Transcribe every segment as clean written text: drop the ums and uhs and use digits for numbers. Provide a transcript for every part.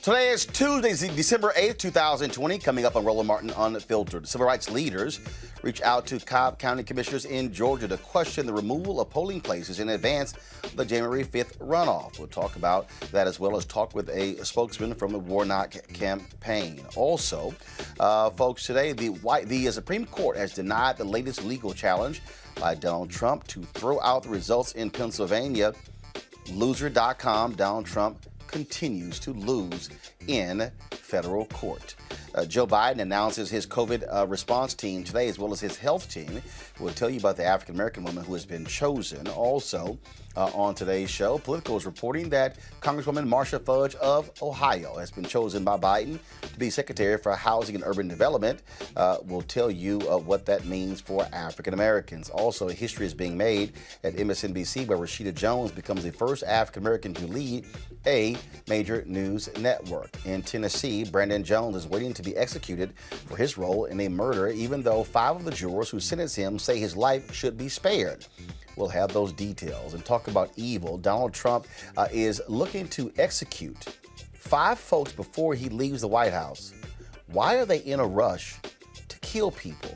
Today is Tuesday, December 8th, 2020. Coming up on Roland Martin Unfiltered. Civil rights leaders reach out to Cobb County commissioners in Georgia to question the removal of polling places in advance of the January 5th runoff. We'll talk about that as well as talk with a spokesman from the Warnock campaign. Also, folks, today the Supreme Court has denied the latest legal challenge by Donald Trump to throw out the results in Pennsylvania. Loser.com, Donald Trump continues to lose in federal court. Joe Biden announces his COVID response team today, as well as his health team. We'll tell you about the African-American woman who has been chosen. Also, on today's show, Politico is reporting that Congresswoman Marcia Fudge of Ohio has been chosen by Biden to be Secretary for Housing and Urban Development. We'll tell you what that means for African-Americans. Also, history is being made at MSNBC, where Rashida Jones becomes the first African-American to lead a major news network. In Tennessee, Brandon Jones is waiting to be executed for his role in a murder, even though 5 of the jurors who sentenced him say his life should be spared. We'll have those details and talk about evil. Donald Trump is looking to execute 5 folks before he leaves the White House. Why are they in a rush to kill people?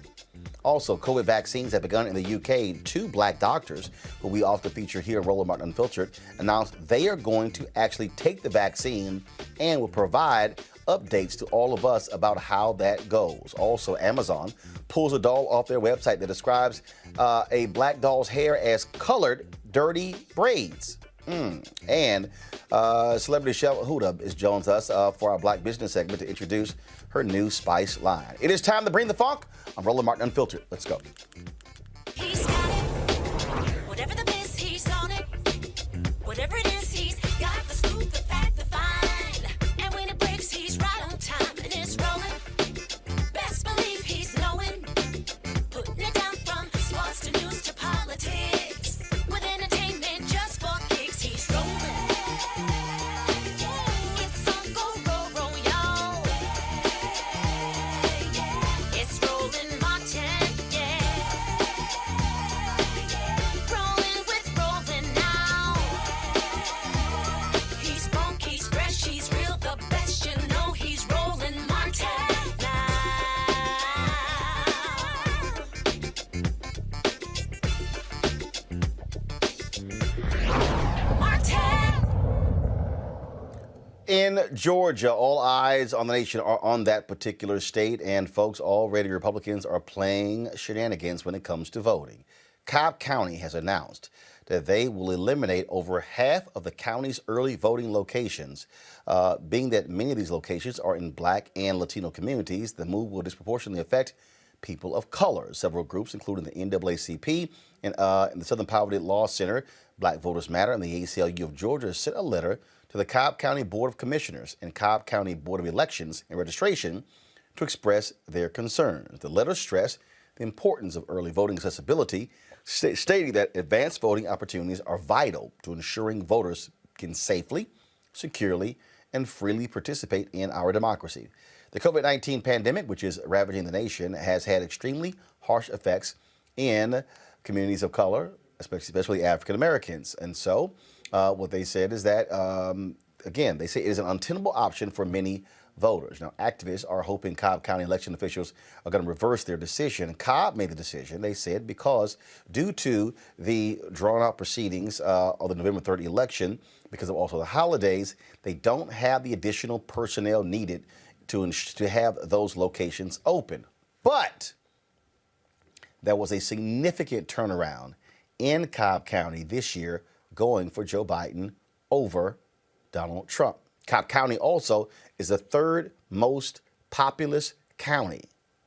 Also, COVID vaccines have begun in the UK. 2 black doctors, who we often feature here in Roland Martin Unfiltered, announced they are going to actually take the vaccine and will provide updates to all of us about how that goes. Also, Amazon pulls a doll off their website that describes a black doll's hair as colored, dirty braids. And celebrity Shell Huda is joins us for our Black Business segment to introduce her new spice line. It is time to bring the funk. I'm Roland Martin Unfiltered. Let's go. He's got it. Whatever the biz, he's on it. Whatever it is, he's got the scoop, the fact, the find. And when it breaks, he's right on time and it's rolling. Best believe he's knowing. Putting it down from sports to news to politics. With entertainment just for kicks, he's rolling. It's on go, roll, y'all. It's Roland Martin, yeah. Rolling with Roland now. He's funk, he's fresh, he's real, the best, you know he's Roland Martin now. Martin! In Georgia, all eyes on the nation are on that particular state, and folks, already Republicans are playing shenanigans when it comes to voting. Cobb County has announced that they will eliminate over half of the county's early voting locations. Being that many of these locations are in Black and Latino communities, the move will disproportionately affect people of color. Several groups, including the NAACP and the Southern Poverty Law Center, Black Voters Matter, and the ACLU of Georgia, sent a letter to the Cobb County Board of Commissioners and Cobb County Board of Elections and Registration to express their concerns. The letter stressed the importance of early voting accessibility, stating that advanced voting opportunities are vital to ensuring voters can safely, securely, and freely participate in our democracy. The COVID-19 pandemic, which is ravaging the nation, has had extremely harsh effects in communities of color, especially African Americans. And so what they said is that, again, they say it is an untenable option for many voters. Now, activists are hoping Cobb County election officials are going to reverse their decision. Cobb made the decision, they said, because due to the drawn-out proceedings of the November 3rd election, because of also the holidays, they don't have the additional personnel needed to have those locations open. But there was a significant turnaround in Cobb County this year going for Joe Biden over Donald Trump. Cobb County also is the 3rd most populous county.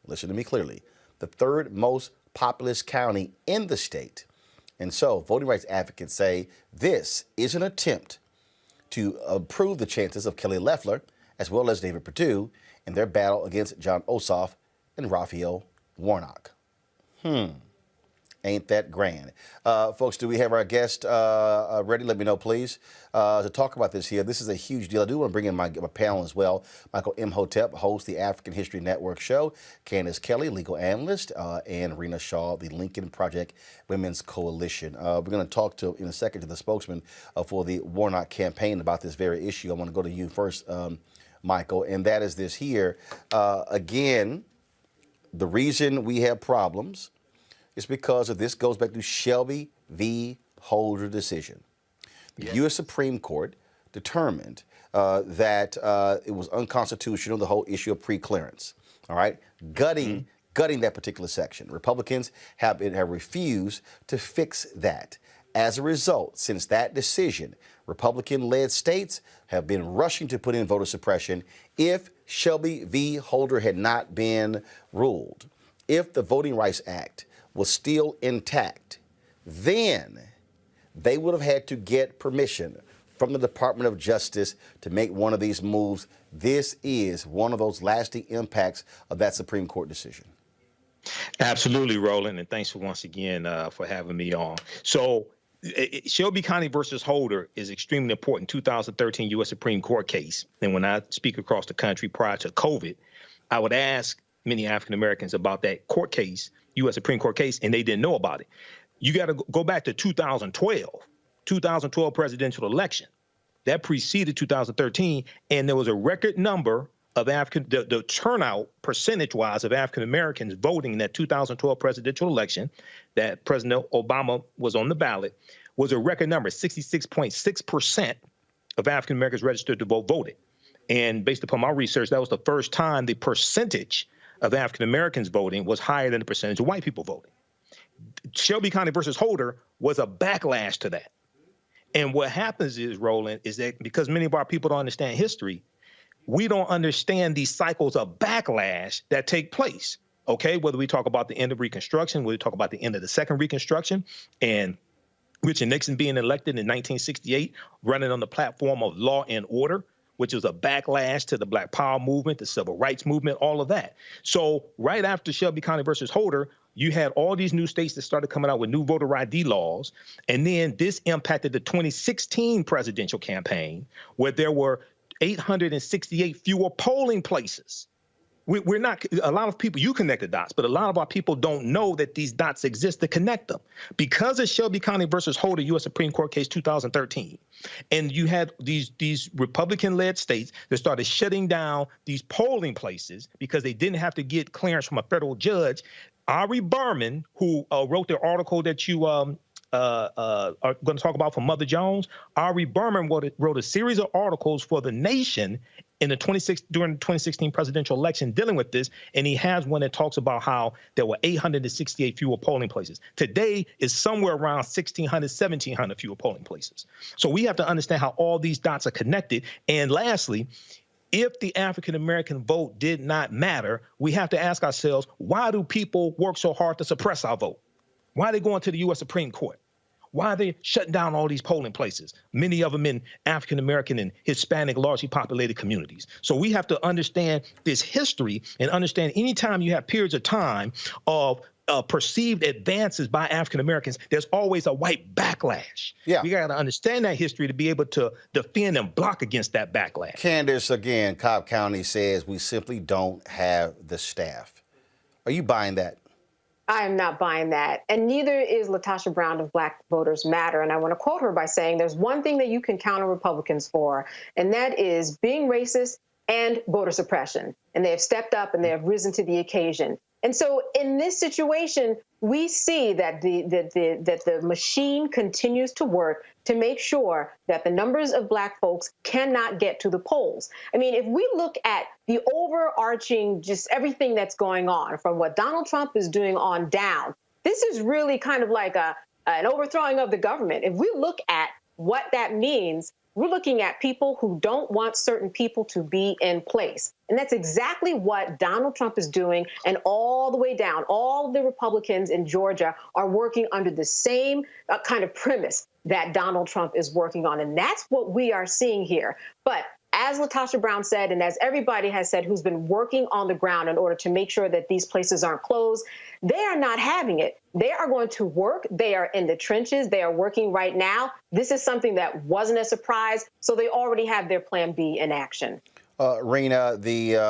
Listen to me clearly. The 3rd most populous county in the state. And so voting rights advocates say this is an attempt to improve the chances of Kelly Loeffler as well as David Perdue in their battle against John Ossoff and Raphael Warnock. Ain't that grand? Folks, do we have our guest ready? Let me know, please, to talk about this here. This is a huge deal. I do want to bring in my panel as well. Michael Imhotep hosts the African History Network show. Candace Kelly, legal analyst, and Rena Shaw, the Lincoln Project Women's Coalition. We're going to talk to, in a second, to the spokesman for the Warnock campaign about this very issue. I want to go to you first, Michael, and that is this here. Again, the reason we have problems is because of this goes back to Shelby v. Holder decision. The U.S. Supreme Court determined that it was unconstitutional, the whole issue of preclearance. All right, gutting that particular section. Republicans have refused to fix that. As a result, since that decision, Republican-led states have been rushing to put in voter suppression. If Shelby v. Holder had not been ruled, if the Voting Rights Act was still intact, then they would have had to get permission from the Department of Justice to make one of these moves. This is one of those lasting impacts of that Supreme Court decision. Absolutely, Roland, and thanks for once again for having me on. So Shelby County versus Holder is extremely important. 2013 U.S. Supreme Court case. And when I speak across the country prior to COVID, I would ask many African Americans about that court case, U.S. Supreme Court case, and they didn't know about it. You got to go back to 2012 presidential election. That preceded 2013, and there was a record number of the turnout percentage-wise of African Americans voting in that 2012 presidential election that President Obama was on the ballot was a record number. 66.6% of African Americans registered to vote voted. And based upon my research, that was the first time the percentage of African Americans voting was higher than the percentage of white people voting. Shelby County versus Holder was a backlash to that. And what happens is, Roland, is that because many of our people don't understand history, we don't understand these cycles of backlash that take place, okay? Whether we talk about the end of Reconstruction, whether we talk about the end of the Second Reconstruction, and Richard Nixon being elected in 1968, running on the platform of law and order, which was a backlash to the Black Power movement, the Civil Rights movement, all of that. So right after Shelby County versus Holder, you had all these new states that started coming out with new voter ID laws. And then this impacted the 2016 presidential campaign, where there were 868 fewer polling places. We're not, a lot of people, you connect the dots, but a lot of our people don't know that these dots exist to connect them. Because of Shelby County versus Holder, U.S. Supreme Court case 2013, and you had these Republican-led states that started shutting down these polling places because they didn't have to get clearance from a federal judge. Ari Berman, who wrote the article that you are going to talk about from Mother Jones, Ari Berman wrote a series of articles for The Nation during the 2016 presidential election dealing with this, and he has one that talks about how there were 868 fewer polling places. Today is somewhere around 1,600, 1,700 fewer polling places. So we have to understand how all these dots are connected. And lastly, if the African-American vote did not matter, we have to ask ourselves, why do people work so hard to suppress our vote? Why are they going to the U.S. Supreme Court? Why are they shutting down all these polling places, many of them in African-American and Hispanic, largely populated communities? So we have to understand this history and understand anytime you have periods of time of perceived advances by African-Americans, there's always a white backlash. Yeah. We got to understand that history to be able to defend and block against that backlash. Candace, again, Cobb County says we simply don't have the staff. Are you buying that? I am not buying that. And neither is LaTosha Brown of Black Voters Matter. And I want to quote her by saying there's one thing that you can count on Republicans for, and that is being racist and voter suppression. And they have stepped up and they have risen to the occasion. And so in this situation, we see that the machine continues to work to make sure that the numbers of Black folks cannot get to the polls. I mean, if we look at the overarching, just everything that's going on, from what Donald Trump is doing on down, this is really kind of like an overthrowing of the government. If we look at what that means, we're looking at people who don't want certain people to be in place. And that's exactly what Donald Trump is doing. And all the way down, all the Republicans in Georgia are working under the same kind of premise that Donald Trump is working on. And that's what we are seeing here. But as LaTosha Brown said, and as everybody has said who's been working on the ground in order to make sure that these places aren't closed, they are not having it. They are going to work. They are in the trenches. They are working right now. This is something that wasn't a surprise. So they already have their plan B in action. Rena,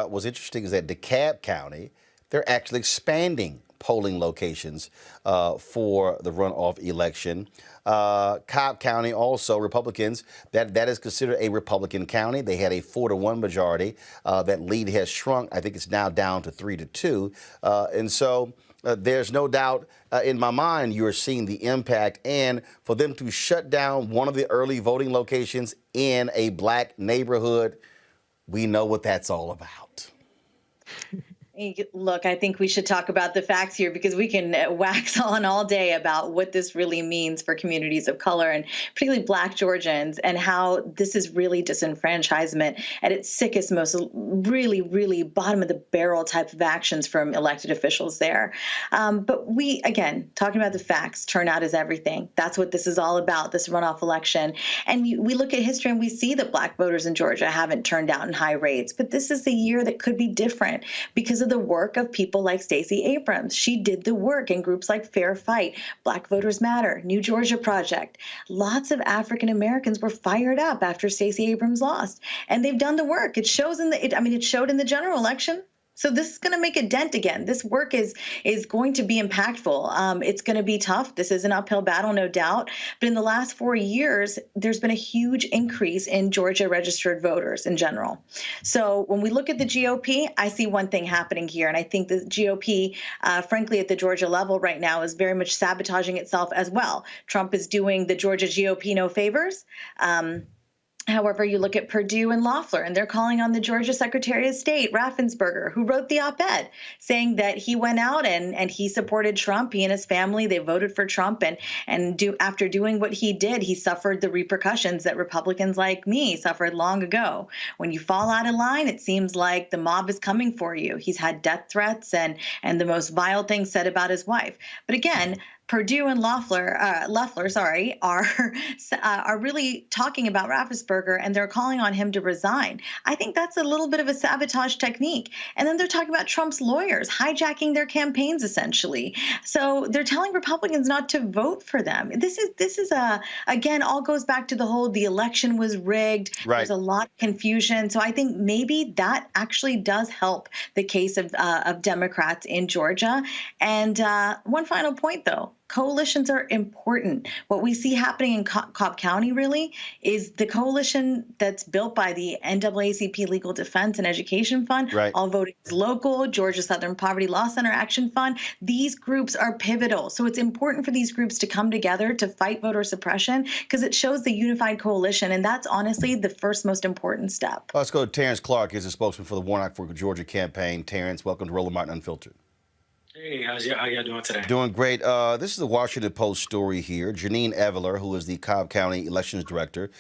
what's interesting is that DeKalb County, they're actually expanding polling locations for the runoff election. Cobb County also, Republicans, that is considered a Republican county. They had a 4-1 majority. That lead has shrunk. I think it's now down to 3-2. And so there's no doubt in my mind you're seeing the impact. And for them to shut down one of the early voting locations in a black neighborhood, we know what that's all about. Look, I think we should talk about the facts here because we can wax on all day about what this really means for communities of color and particularly Black Georgians and how this is really disenfranchisement at its sickest, most really, really bottom of the barrel type of actions from elected officials there. But we, again, talking about the facts, turnout is everything. That's what this is all about, this runoff election. And we look at history and we see that Black voters in Georgia haven't turned out in high rates. But this is the year that could be different because of the work of people like Stacey Abrams. She did the work in groups like Fair Fight, Black Voters Matter, New Georgia Project. Lots of African Americans were fired up after Stacey Abrams lost, and they've done the work. It shows it showed in the general election. So this is going to make a dent again. This work is going to be impactful. It's going to be tough. This is an uphill battle, no doubt. But in the last 4 years, there's been a huge increase in Georgia registered voters in general. So when we look at the GOP, I see one thing happening here. And I think the GOP, frankly, at the Georgia level right now is very much sabotaging itself as well. Trump is doing the Georgia GOP no favors. However, you look at Perdue and Loeffler, and they're calling on the Georgia Secretary of State, Raffensperger, who wrote the op-ed saying that he went out and he supported Trump. He and his family, they voted for Trump. After doing what he did, he suffered the repercussions that Republicans like me suffered long ago. When you fall out of line, it seems like the mob is coming for you. He's had death threats and the most vile things said about his wife. But again, Perdue and Loeffler, are really talking about Raffensperger, and they're calling on him to resign. I think that's a little bit of a sabotage technique. And then they're talking about Trump's lawyers hijacking their campaigns, essentially. So they're telling Republicans not to vote for them. This is again, all goes back to the election was rigged. Right. There's a lot of confusion. So I think maybe that actually does help the case of Democrats in Georgia. And one final point, though. Coalitions are important. What we see happening in Cobb County really is the coalition that's built by the NAACP Legal Defense and Education Fund, right. All Voting is Local, Georgia Southern Poverty Law Center Action Fund. These groups are pivotal. So it's important for these groups to come together to fight voter suppression because it shows the unified coalition. And that's honestly the first most important step. Let's go to Terrence Clark. He's a spokesman for the Warnock for Georgia campaign. Terrence, welcome to Roland Martin Unfiltered. Hey, how y'all doing today? Doing great. This is a Washington Post story here. Janine Eveler, who is the Cobb County Elections Director,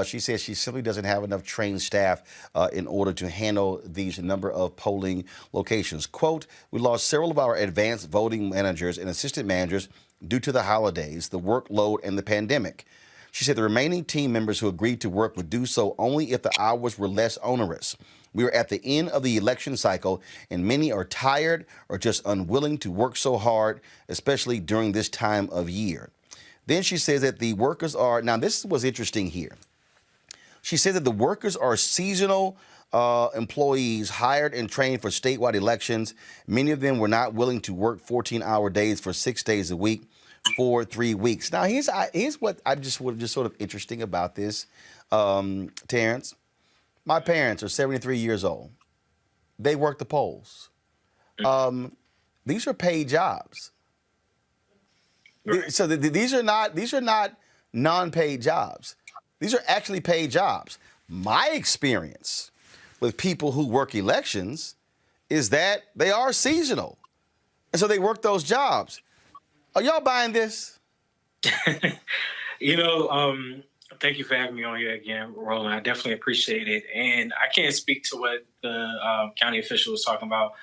she says she simply doesn't have enough trained staff in order to handle these number of polling locations. Quote, we lost several of our advanced voting managers and assistant managers due to the holidays, the workload, and the pandemic. She said the remaining team members who agreed to work would do so only if the hours were less onerous. We are at the end of the election cycle, and many are tired or just unwilling to work so hard, especially during this time of year. Then she says that the workers are, now this was interesting here. She said that the workers are seasonal employees hired and trained for statewide elections. Many of them were not willing to work 14-hour days for 6 days a week for 3 weeks. Now, here's what I just sort of interesting about this, Terrence. My parents are 73 years old. They work the polls. These are paid jobs. Right. So these are not non-paid jobs. These are actually paid jobs. My experience with people who work elections is that they are seasonal, and so they work those jobs. Are y'all buying this? Thank you for having me on here again, Roland. I definitely appreciate it. And I can't speak to what the county official was talking about,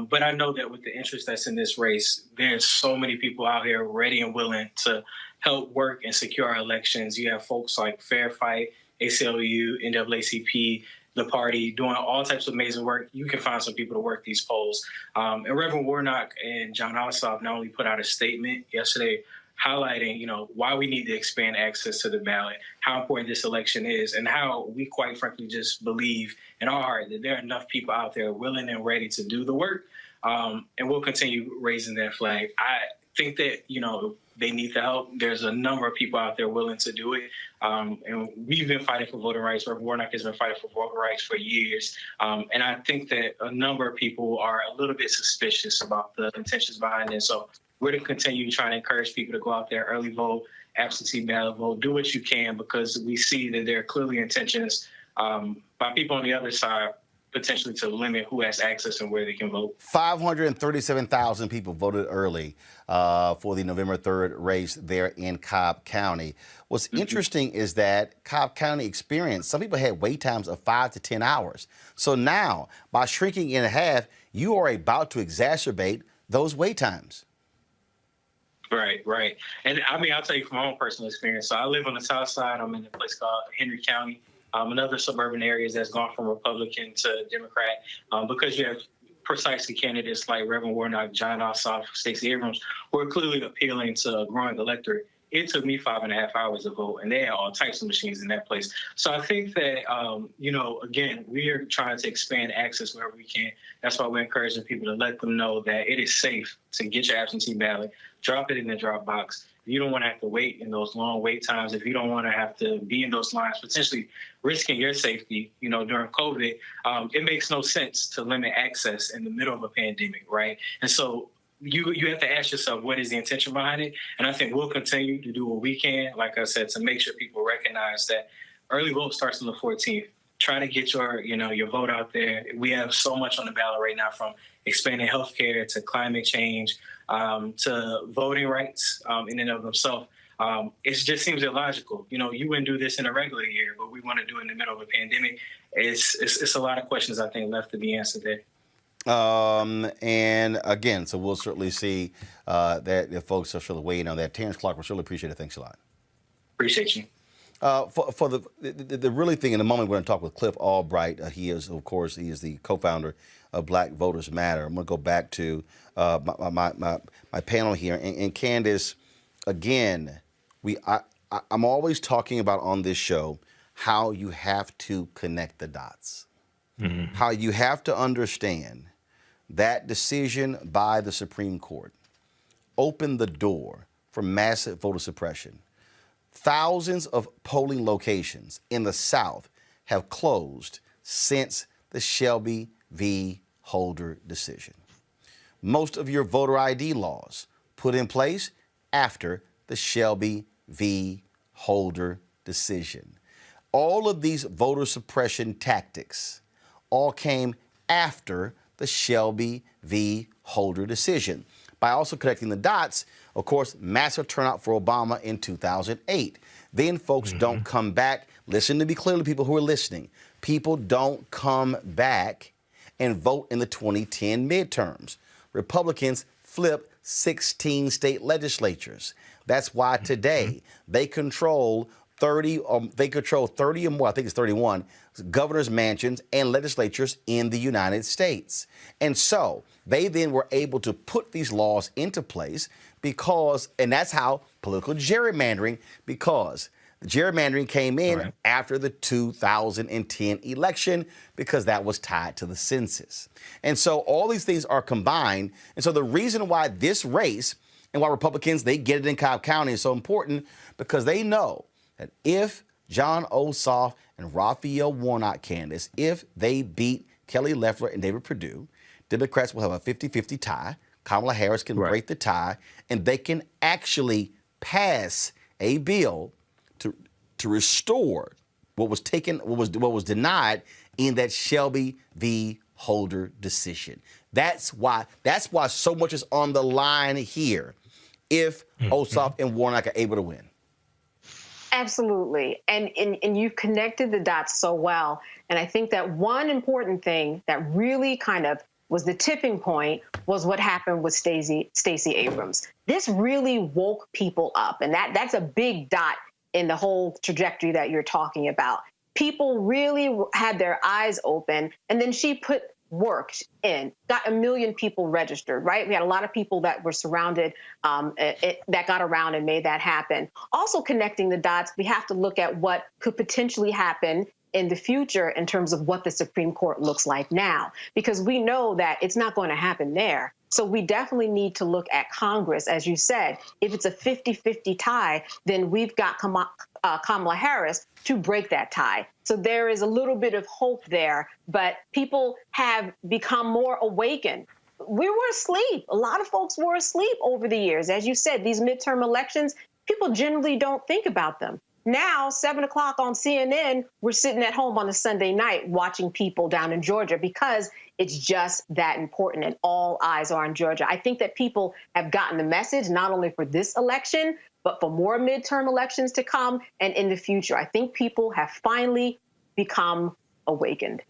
but I know that with the interest that's in this race, there's so many people out here ready and willing to help work and secure our elections. You have folks like Fair Fight, ACLU, NAACP, the party, doing all types of amazing work. You can find some people to work these polls. And Reverend Warnock and John Ossoff not only put out a statement yesterday highlighting, why we need to expand access to the ballot, how important this election is, and how we quite frankly just believe in our heart that there are enough people out there willing and ready to do the work. And we'll continue raising that flag. I think that, they need the help. There's a number of people out there willing to do it. And we've been fighting for voting rights. Reverend Warnock has been fighting for voting rights for years. And I think that a number of people are a little bit suspicious about the intentions behind it. So we're going to continue trying to encourage people to go out there, early vote, absentee ballot vote, do what you can, because we see that there are clearly intentions by people on the other side potentially to limit who has access and where they can vote. 537,000 people voted early for the November 3rd race there in Cobb County. What's interesting is that Cobb County experienced, some people had wait times of 5 to 10 hours. So now, by shrinking in half, you are about to exacerbate those wait times. Right. And I mean, I'll tell you from my own personal experience. So I live on the south side. I'm in a place called Henry County. Another suburban areas that's gone from Republican to Democrat, because you have precisely candidates like Reverend Warnock, John Ossoff, Stacey Abrams, who are clearly appealing to a growing electorate. It took me 5.5 hours to vote, and they had all types of machines in that place. So I think that, again, we are trying to expand access wherever we can. That's why we're encouraging people to let them know that it is safe to get your absentee ballot, drop it in the drop box. If you don't want to have to wait in those long wait times, if you don't want to have to be in those lines, potentially risking your safety, during COVID, it makes no sense to limit access in the middle of a pandemic, right? And so you have to ask yourself, what is the intention behind it? And I think we'll continue to do what we can, like I said, to make sure people recognize that early vote starts on the 14th. Try to get your vote out there. We have so much on the ballot right now, from expanding healthcare to climate change to voting rights in and of themselves. It just seems illogical. You wouldn't do this in a regular year, but we want to do it in the middle of a pandemic. It's a lot of questions, I think, left to be answered there. And again, so we'll certainly see that if folks are sort of waiting on that. Terrence Clark, we certainly appreciate it. Thanks a lot. Appreciate you. For the really thing, in a moment, we're going to talk with Cliff Albright. He is the co-founder of Black Voters Matter. I'm going to go back to my panel here. And Candace, again, I'm always talking about on this show how you have to connect the dots, how you have to understand that decision by the Supreme Court opened the door for massive voter suppression. Thousands of polling locations in the South have closed since the Shelby v. Holder decision. Most of your voter ID laws put in place after the Shelby v. Holder decision. All of these voter suppression tactics all came after the Shelby v. Holder decision. By also connecting the dots, of course, massive turnout for Obama in 2008. Then folks don't come back. Listen to me clearly, people who are listening. People don't come back and vote in the 2010 midterms. Republicans flip 16 state legislatures. That's why today they control 30 or more, I think it's 31, governor's mansions and legislatures in the United States. And so they then were able to put these laws into place and that's how political gerrymandering, because the gerrymandering came in after the 2010 election, because that was tied to the census. And so all these things are combined. And so the reason why this race and why Republicans, they get it in Cobb County is so important, because they know that if John Ossoff and Raphael Warnock, Candace, if they beat Kelly Loeffler and David Perdue, Democrats will have a 50-50 tie. Kamala Harris can break the tie, and they can actually pass a bill to restore what was denied in that Shelby v. Holder decision. That's why so much is on the line here if Ossoff and Warnock are able to win. Absolutely. And you've connected the dots so well. And I think that one important thing that really kind of was the tipping point was what happened with Stacey Abrams. This really woke people up. And that's a big dot in the whole trajectory that you're talking about. People really had their eyes open. And then she put work in, got 1 million people registered, right? We had a lot of people that were surrounded, that got around and made that happen. Also connecting the dots, we have to look at what could potentially happen in the future in terms of what the Supreme Court looks like now, because we know that it's not going to happen there. So we definitely need to look at Congress. As you said, if it's a 50-50 tie, then we've got Kamala Harris to break that tie. So there is a little bit of hope there, but people have become more awakened. We were asleep. A lot of folks were asleep over the years. As you said, these midterm elections, people generally don't think about them. Now, 7 o'clock on CNN, we're sitting at home on a Sunday night watching people down in Georgia because it's just that important and all eyes are on Georgia. I think that people have gotten the message, not only for this election, but for more midterm elections to come and in the future. I think people have finally become awakened.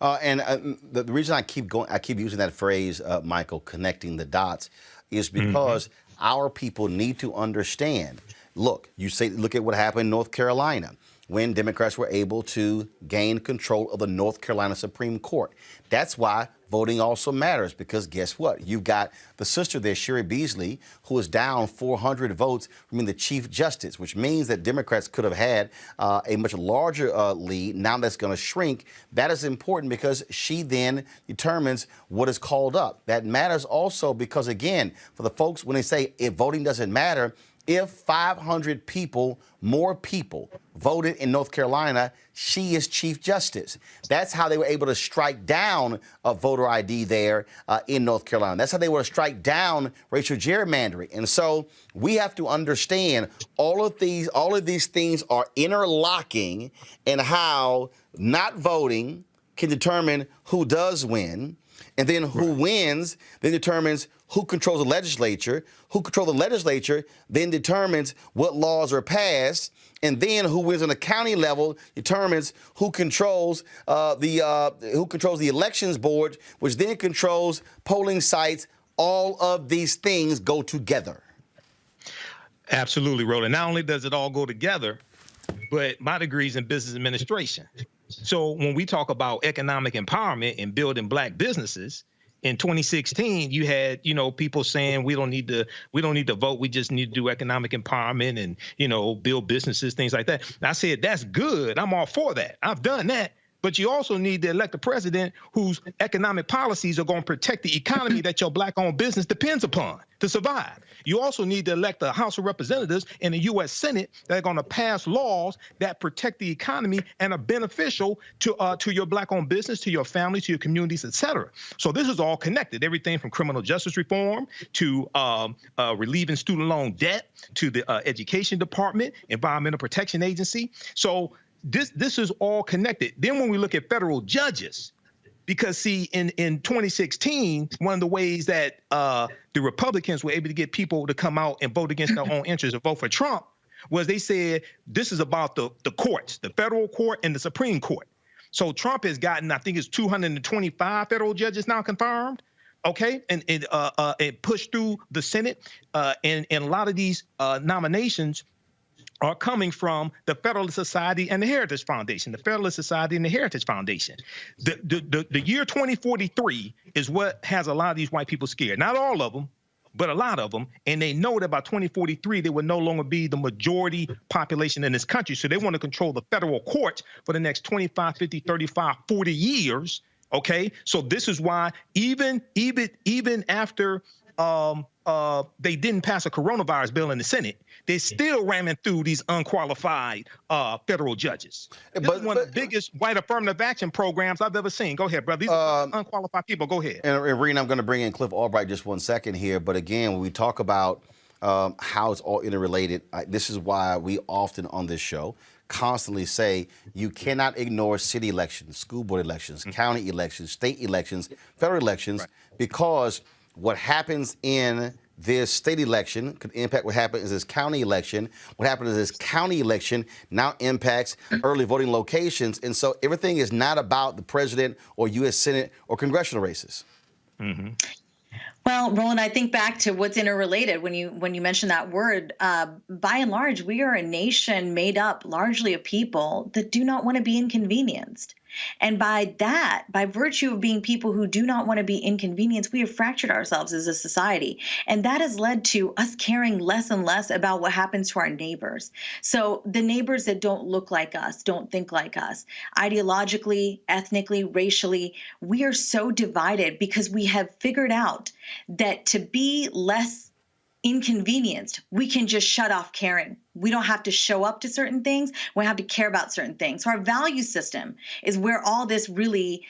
The reason I keep using that phrase, Michael, connecting the dots, is because our people need to understand. Look at what happened in North Carolina when Democrats were able to gain control of the North Carolina Supreme Court. That's why voting also matters, because guess what? You've got the sister there, Sherry Beasley, who is down 400 votes from being the Chief Justice, which means that Democrats could have had a much larger lead. Now that's going to shrink. That is important because she then determines what is called up. That matters also because, again, for the folks, when they say if voting doesn't matter, if 500 more people voted in North Carolina, she is Chief Justice. That's how they were able to strike down a voter ID there in North Carolina. That's how they were to strike down racial gerrymandering. And so we have to understand all of these things are interlocking, and how not voting can determine who does win. And then who wins then determines who controls the legislature. Who controls the legislature then determines what laws are passed. And then who wins on the county level determines who controls the elections board, which then controls polling sites. All of these things go together. Absolutely, Roland. Not only does it all go together, but my degree is in business administration. So when we talk about economic empowerment and building black businesses, in 2016, you had, people saying we don't need to vote. We just need to do economic empowerment and, build businesses, things like that. And I said, that's good. I'm all for that. I've done that. But you also need to elect a president whose economic policies are going to protect the economy that your black-owned business depends upon to survive. You also need to elect a House of Representatives and a U.S. Senate that are going to pass laws that protect the economy and are beneficial to your black-owned business, to your family, to your communities, et cetera. So this is all connected. Everything from criminal justice reform to relieving student loan debt to the Education Department, Environmental Protection Agency. So this is all connected. Then when we look at federal judges, because see, in 2016, one of the ways that the Republicans were able to get people to come out and vote against their own interests and vote for Trump was they said this is about the courts, the federal court and the Supreme Court. So Trump has gotten, I think it's 225 federal judges now confirmed. Okay, and it pushed through the Senate, and a lot of these nominations are coming from the Federalist Society and the Heritage Foundation, the Federalist Society and the Heritage Foundation. The year 2043 is what has a lot of these white people scared. Not all of them, but a lot of them. And they know that by 2043, they will no longer be the majority population in this country. So they want to control the federal courts for the next 25, 50, 35, 40 years. Okay, so this is why even after they didn't pass a coronavirus bill in the Senate, they're still ramming through these unqualified federal judges. This is one of the biggest white affirmative action programs I've ever seen. Go ahead, brother. These are unqualified people. Go ahead. And Rena, I'm going to bring in Cliff Albright just 1 second here. But again, when we talk about how it's all interrelated, this is why we often on this show constantly say you cannot ignore city elections, school board elections, county elections, state elections, federal elections, because what happens in this state election could impact what happens in this county election. What happens in this county election now impacts early voting locations. And so everything is not about the president or U.S. Senate or congressional races. Mm-hmm. Well, Roland, I think back to what's interrelated when you mention that word. By and large, we are a nation made up largely of people that do not want to be inconvenienced. And by virtue of being people who do not want to be inconvenienced, we have fractured ourselves as a society. And that has led to us caring less and less about what happens to our neighbors. So the neighbors that don't look like us, don't think like us, ideologically, ethnically, racially, we are so divided because we have figured out that to be less inconvenienced, we can just shut off caring. We don't have to show up to certain things. We don't have to care about certain things. So our value system is where all this really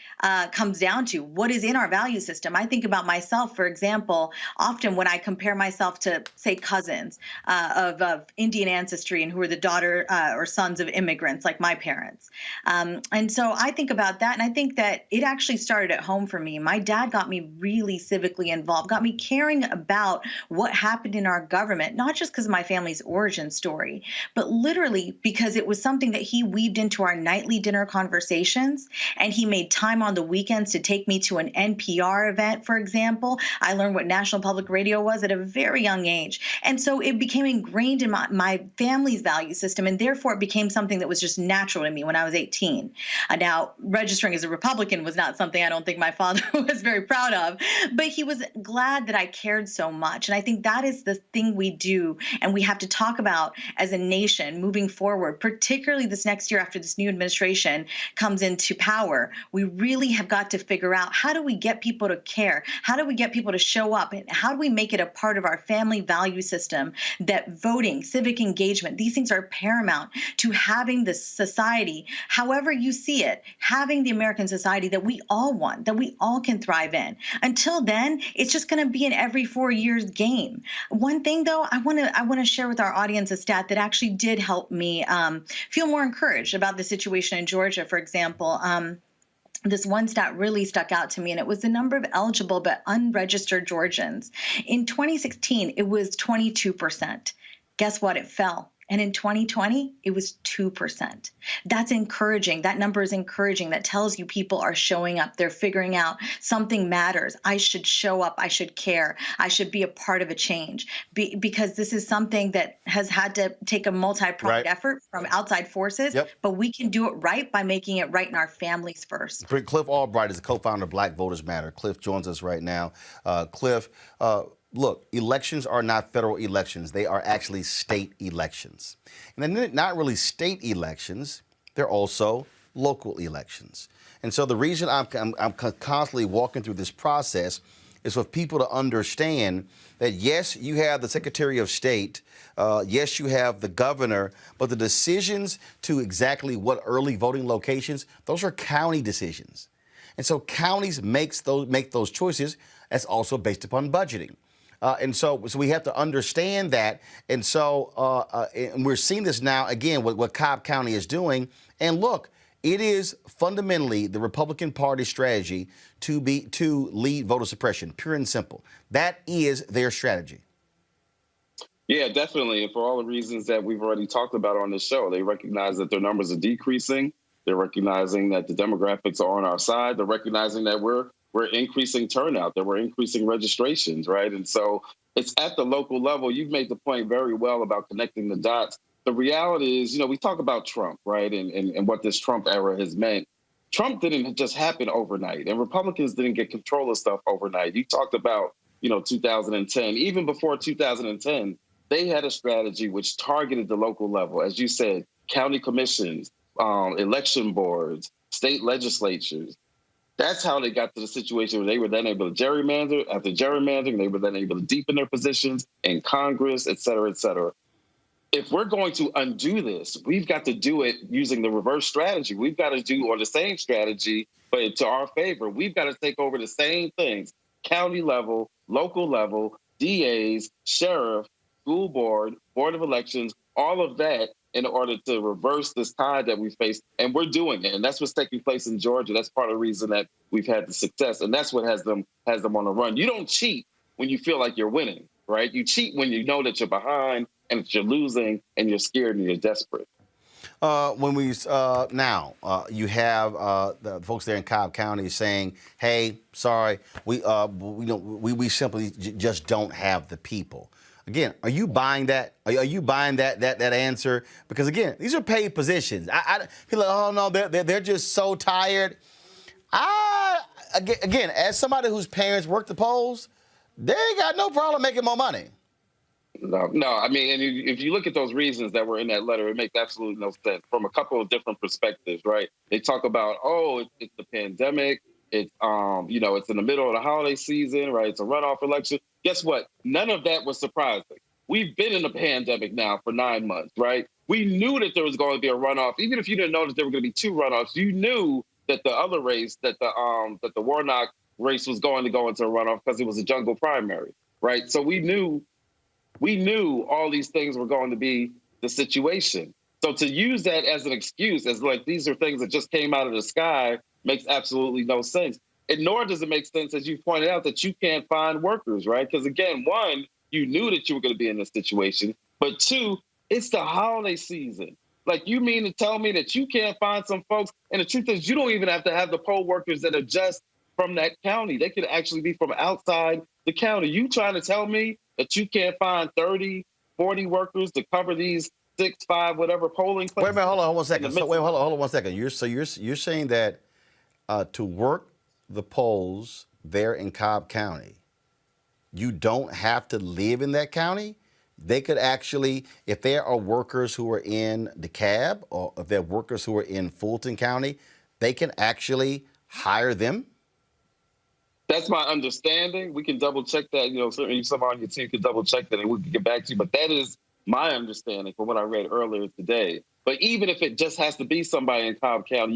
comes down to. What is in our value system? I think about myself, for example, often when I compare myself to, say, cousins of Indian ancestry and who are the daughter or sons of immigrants like my parents. And so I think about that, and I think that it actually started at home for me. My dad got me really civically involved, got me caring about what happened in our government, not just because of my family's origin story, but literally because it was something that he weaved into our nightly dinner conversations. And he made time on the weekends to take me to an NPR event, for example. I learned what National Public Radio was at a very young age. And so it became ingrained in my family's value system. And therefore, it became something that was just natural to me when I was 18. Now, registering as a Republican was not something I don't think my father was very proud of, but he was glad that I cared so much. And I think that is the thing we do and we have to talk about as a nation moving forward, particularly this next year after this new administration comes into power. We really have got to figure out, how do we get people to care? How do we get people to show up? And how do we make it a part of our family value system that voting, civic engagement, these things are paramount to having the society, however you see it, having the American society that we all want, that we all can thrive in. Until then, it's just going to be an every 4 years game. One thing, though, I want to share with our audience a stat that actually did help me feel more encouraged about the situation in Georgia, for example. This one stat really stuck out to me, and it was the number of eligible but unregistered Georgians. In 2016, it was 22%. Guess what? It fell. And in 2020, it was 2%. That's encouraging. That number is encouraging. That tells you people are showing up. They're figuring out something matters. I should show up. I should care. I should be a part of a change because this is something that has had to take a multi-pronged effort from outside forces, but we can do it right by making it right in our families first. Cliff Albright is the co-founder of Black Voters Matter. Cliff joins us right now. Cliff, look, elections are not federal elections. They are actually state elections. And they're not really state elections. They're also local elections. And so the reason I'm constantly walking through this process is for people to understand that, yes, you have the Secretary of State, yes, you have the governor, but the decisions to exactly what early voting locations, those are county decisions. And so counties make those choices. That's also based upon budgeting. And so we have to understand that. And so and we're seeing this now, again, what Cobb County is doing. And look, it is fundamentally the Republican Party strategy to lead voter suppression, pure and simple. That is their strategy. Yeah, definitely. And for all the reasons that we've already talked about on this show, they recognize that their numbers are decreasing. They're recognizing that the demographics are on our side. They're recognizing that we're increasing turnout, that we're increasing registrations, right? And so it's at the local level. You've made the point very well about connecting the dots. The reality is, we talk about Trump, right? And what this Trump era has meant. Trump didn't just happen overnight, and Republicans didn't get control of stuff overnight. You talked about, 2010. Even before 2010, they had a strategy which targeted the local level. As you said, county commissions, election boards, state legislatures. That's how they got to the situation where they were then able to gerrymander. After gerrymandering, they were then able to deepen their positions in Congress, et cetera, et cetera. If we're going to undo this, we've got to do it using the reverse strategy. We've got to do on the same strategy, but to our favor. We've got to take over the same things: county level, local level, DAs, sheriff, school board, board of elections, all of that, in order to reverse this tide that we face. And we're doing it. And that's what's taking place in Georgia. That's part of the reason that we've had the success. And that's what has them on the run. You don't cheat when you feel like you're winning, right? You cheat when you know that you're behind and that you're losing and you're scared and you're desperate. You have the folks there in Cobb County saying, "Hey, sorry, we simply just don't have the people." Again, are you buying that? Are you buying that answer? Because again, these are paid positions. People are like, oh no, they're just so tired. Again, as somebody whose parents work the polls, they ain't got no problem making more money. No. I mean, and if you look at those reasons that were in that letter, it makes absolutely no sense from a couple of different perspectives, right? They talk about, it's the pandemic. It's, it's in the middle of the holiday season, right? It's a runoff election. Guess what? None of that was surprising. We've been in a pandemic now for 9 months, right? We knew that there was going to be a runoff. Even if you didn't know that there were going to be 2 runoffs, you knew that the other race, that the Warnock race was going to go into a runoff because it was a jungle primary, right? So we knew all these things were going to be the situation. So to use that as an excuse, as like these are things that just came out of the sky, makes absolutely no sense. And nor does it make sense, as you pointed out, that you can't find workers, right? Because again, 1, you knew that you were going to be in this situation, but 2, it's the holiday season. Like, you mean to tell me that you can't find some folks? And the truth is, you don't even have to have the poll workers that are just from that county. They could actually be from outside the county. You trying to tell me that you can't find 30, 40 workers to cover these 6, 5, whatever polling places? Wait a minute, hold on 1 second. Hold on 1 second. You're saying that to work the polls there in Cobb County, you don't have to live in that county? They could actually, if there are workers who are in DeKalb or if there are workers who are in Fulton County, they can actually hire them? That's my understanding. We can double check that. Certainly someone on your team could double check that and we can get back to you. But that is my understanding from what I read earlier today. But even if it just has to be somebody in Cobb County,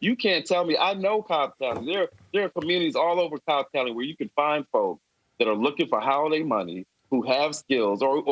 you can't tell me. I know Cobb County. There are communities all over Cobb County where you can find folks that are looking for holiday money, who have skills or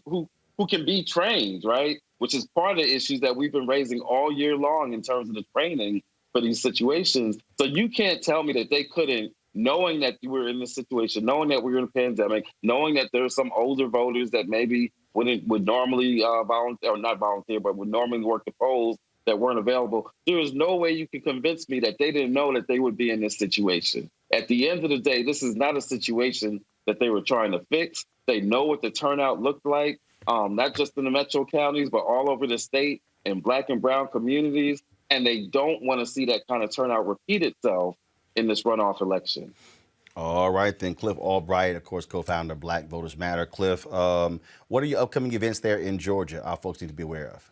who can be trained, right? Which is part of the issues that we've been raising all year long in terms of the training for these situations. So you can't tell me that they couldn't, knowing that we're in this situation, knowing that we're in a pandemic, knowing that there are some older voters that maybe would normally volunteer, or not volunteer, but would normally work the polls that weren't available. There is no way you can convince me that they didn't know that they would be in this situation. At the end of the day, this is not a situation that they were trying to fix. They know what the turnout looked like, not just in the metro counties, but all over the state in Black and brown communities. And they don't want to see that kind of turnout repeat itself in this runoff election. All right, then. Cliff Albright, of course, co-founder of Black Voters Matter. Cliff, what are your upcoming events there in Georgia our folks need to be aware of?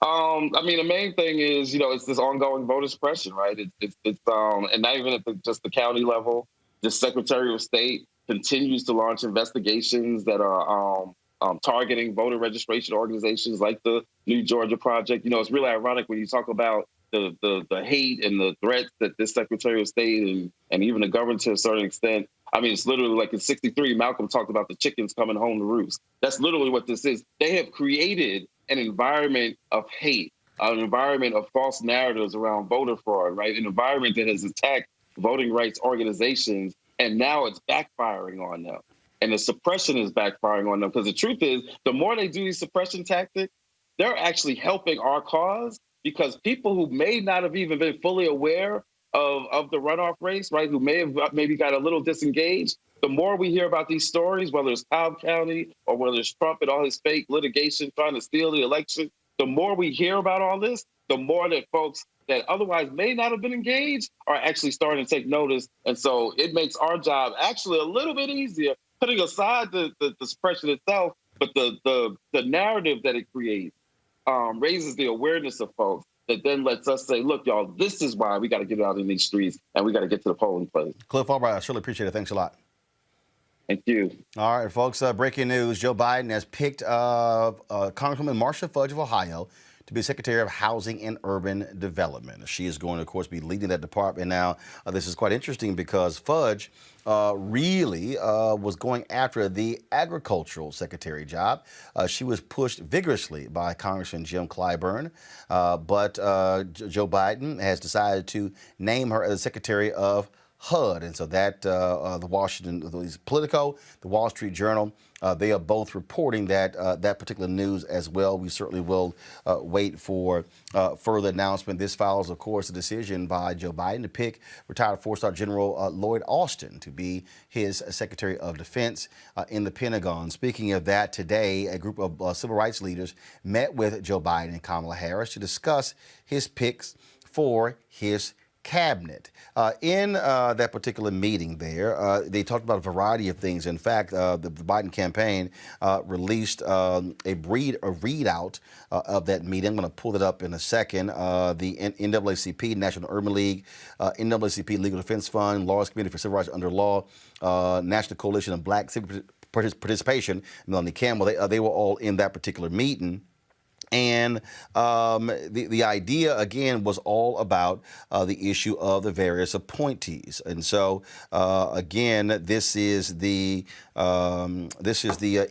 The main thing is, it's this ongoing voter suppression, right? It's and not even at just the county level. The Secretary of State continues to launch investigations that are targeting voter registration organizations like the New Georgia Project. It's really ironic when you talk about the hate and the threats that this Secretary of State and even the government to a certain extent. It's literally like in '63, Malcolm talked about the chickens coming home to roost. That's literally what this is. They have created an environment of hate, an environment of false narratives around voter fraud, right? An environment that has attacked voting rights organizations, and now it's backfiring on them. And the suppression is backfiring on them, because the truth is, the more they do these suppression tactics, they're actually helping our cause, because people who may not have even been fully aware of the runoff race, right, who may have maybe got a little disengaged, the more we hear about these stories, whether it's Cobb County or whether it's Trump and all his fake litigation trying to steal the election, the more we hear about all this, the more that folks that otherwise may not have been engaged are actually starting to take notice. And so it makes our job actually a little bit easier, putting aside the suppression itself, but the narrative that it creates raises the awareness of folks that then lets us say, look, y'all, this is why we got to get out in these streets and we got to get to the polling place. Cliff Albright, I surely appreciate it. Thanks a lot. Thank you. All right, folks, breaking news. Joe Biden has picked Congresswoman Marcia Fudge of Ohio to be Secretary of Housing and Urban Development. She is going to, of course, be leading that department. Now, this is quite interesting because Fudge really was going after the agricultural secretary job. She was pushed vigorously by Congressman Jim Clyburn, but Joe Biden has decided to name her as Secretary of HUD. And so that the Washington, the Politico, the Wall Street Journal, they are both reporting that that particular news as well. We certainly will wait for further announcement. This follows, of course, a decision by Joe Biden to pick retired four-star General Lloyd Austin to be his Secretary of Defense in the Pentagon. Speaking of that, today, a group of civil rights leaders met with Joe Biden and Kamala Harris to discuss his picks for his cabinet. In that particular meeting there, they talked about a variety of things. In fact, the Biden campaign released a readout of that meeting. I'm going to pull it up in a second. The NAACP, National Urban League, NAACP Legal Defense Fund, Lawyers Committee for Civil Rights Under Law, National Coalition of Black Civic Participation, Melanie Campbell, they were all in that particular meeting. And the idea, again, was all about the issue of the various appointees. And so, again, this is the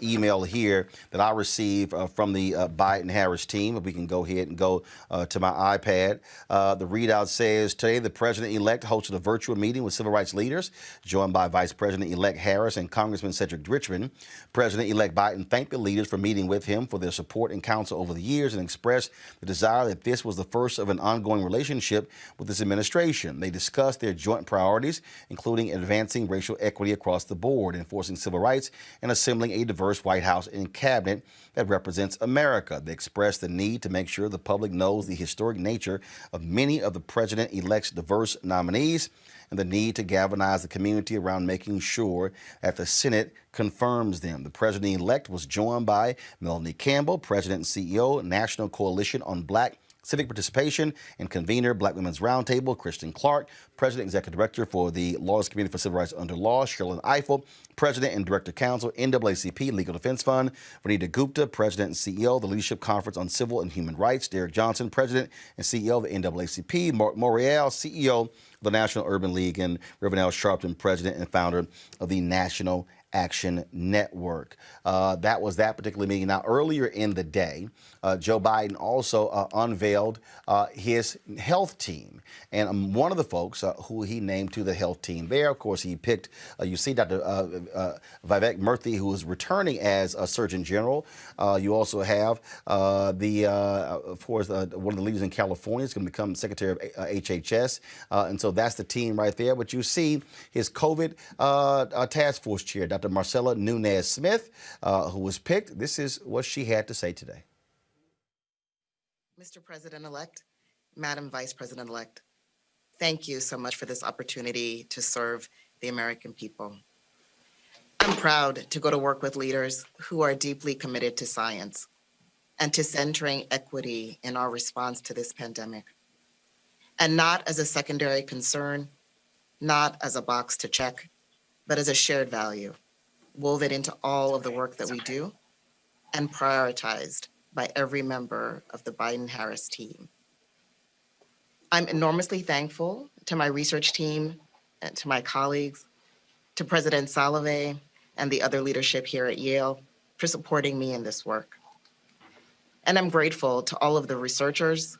email here that I received from the Biden-Harris team. If we can go ahead and go to my iPad. The readout says, today the president-elect hosted a virtual meeting with civil rights leaders, joined by Vice President-elect Harris and Congressman Cedric Richmond. President-elect Biden thanked the leaders for meeting with him for their support and counsel over the years and expressed the desire that this was the first of an ongoing relationship with this administration. They discussed their joint priorities, including advancing racial equity across the board, enforcing civil rights, and assembling a diverse White House and cabinet that represents America. They expressed the need to make sure the public knows the historic nature of many of the president-elect's diverse nominees and the need to galvanize the community around making sure that the Senate confirms them. The president-elect was joined by Melanie Campbell, President and CEO, National Coalition on Black Civic Participation and convener, Black Women's Roundtable, Kristen Clark, President Executive Director for the Lawyers Committee for Civil Rights Under Law, Sherlyn Ifill, President and Director Counsel, NAACP Legal Defense Fund, Vanita Gupta, President and CEO, the Leadership Conference on Civil and Human Rights, Derek Johnson, President and CEO of the NAACP, Mark Morial, CEO of the National Urban League, and Reverend Al Sharpton, President and founder of the National Action Network. That was that particular meeting. Now, earlier in the day, Joe Biden also unveiled his health team. And one of the folks who he named to the health team there, of course, he picked, you see Dr. Vivek Murthy, who is returning as a Surgeon General. You also have of course, one of the leaders in California is going to become Secretary of HHS. And so that's the team right there. But you see his COVID task force chair, Dr. Marcella Nunez-Smith, who was picked. This is what she had to say today. Mr. President-elect, Madam Vice President-elect, thank you so much for this opportunity to serve the American people. I'm proud to go to work with leaders who are deeply committed to science and to centering equity in our response to this pandemic, and not as a secondary concern, not as a box to check, but as a shared value, woven into all of the work that we do and prioritized by every member of the Biden-Harris team. I'm enormously thankful to my research team and to my colleagues, to President Salovey and the other leadership here at Yale for supporting me in this work. And I'm grateful to all of the researchers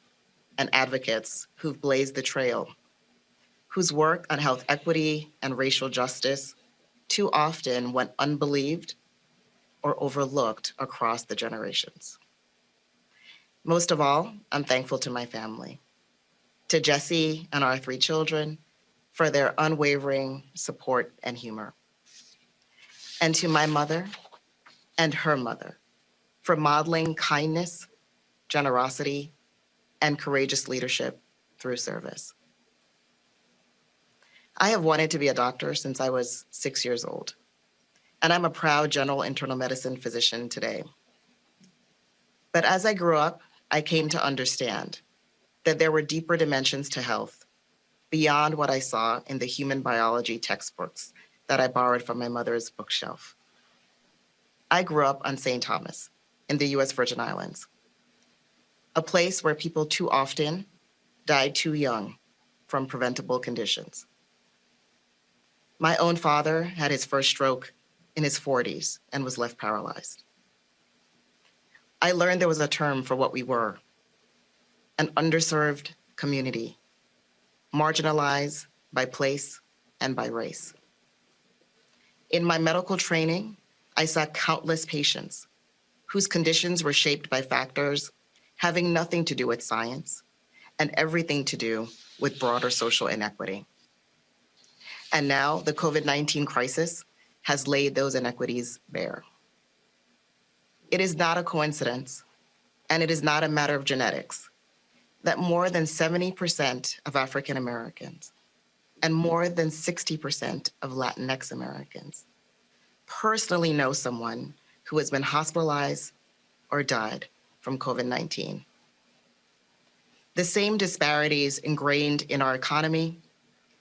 and advocates who've blazed the trail, whose work on health equity and racial justice too often went unbelieved or overlooked across the generations. Most of all, I'm thankful to my family, to Jesse and our 3 children for their unwavering support and humor, and to my mother and her mother for modeling kindness, generosity, and courageous leadership through service. I have wanted to be a doctor since I was 6 years old, and I'm a proud general internal medicine physician today. But as I grew up, I came to understand that there were deeper dimensions to health beyond what I saw in the human biology textbooks that I borrowed from my mother's bookshelf. I grew up on St. Thomas in the US Virgin Islands, a place where people too often died too young from preventable conditions. My own father had his first stroke in his 40s and was left paralyzed. I learned there was a term for what we were, an underserved community, marginalized by place, and by race. In my medical training, I saw countless patients whose conditions were shaped by factors having nothing to do with science and everything to do with broader social inequity. And now the COVID-19 crisis has laid those inequities bare. It is not a coincidence, and it is not a matter of genetics, that more than 70% of African Americans and more than 60% of Latinx Americans personally know someone who has been hospitalized or died from COVID-19. The same disparities ingrained in our economy,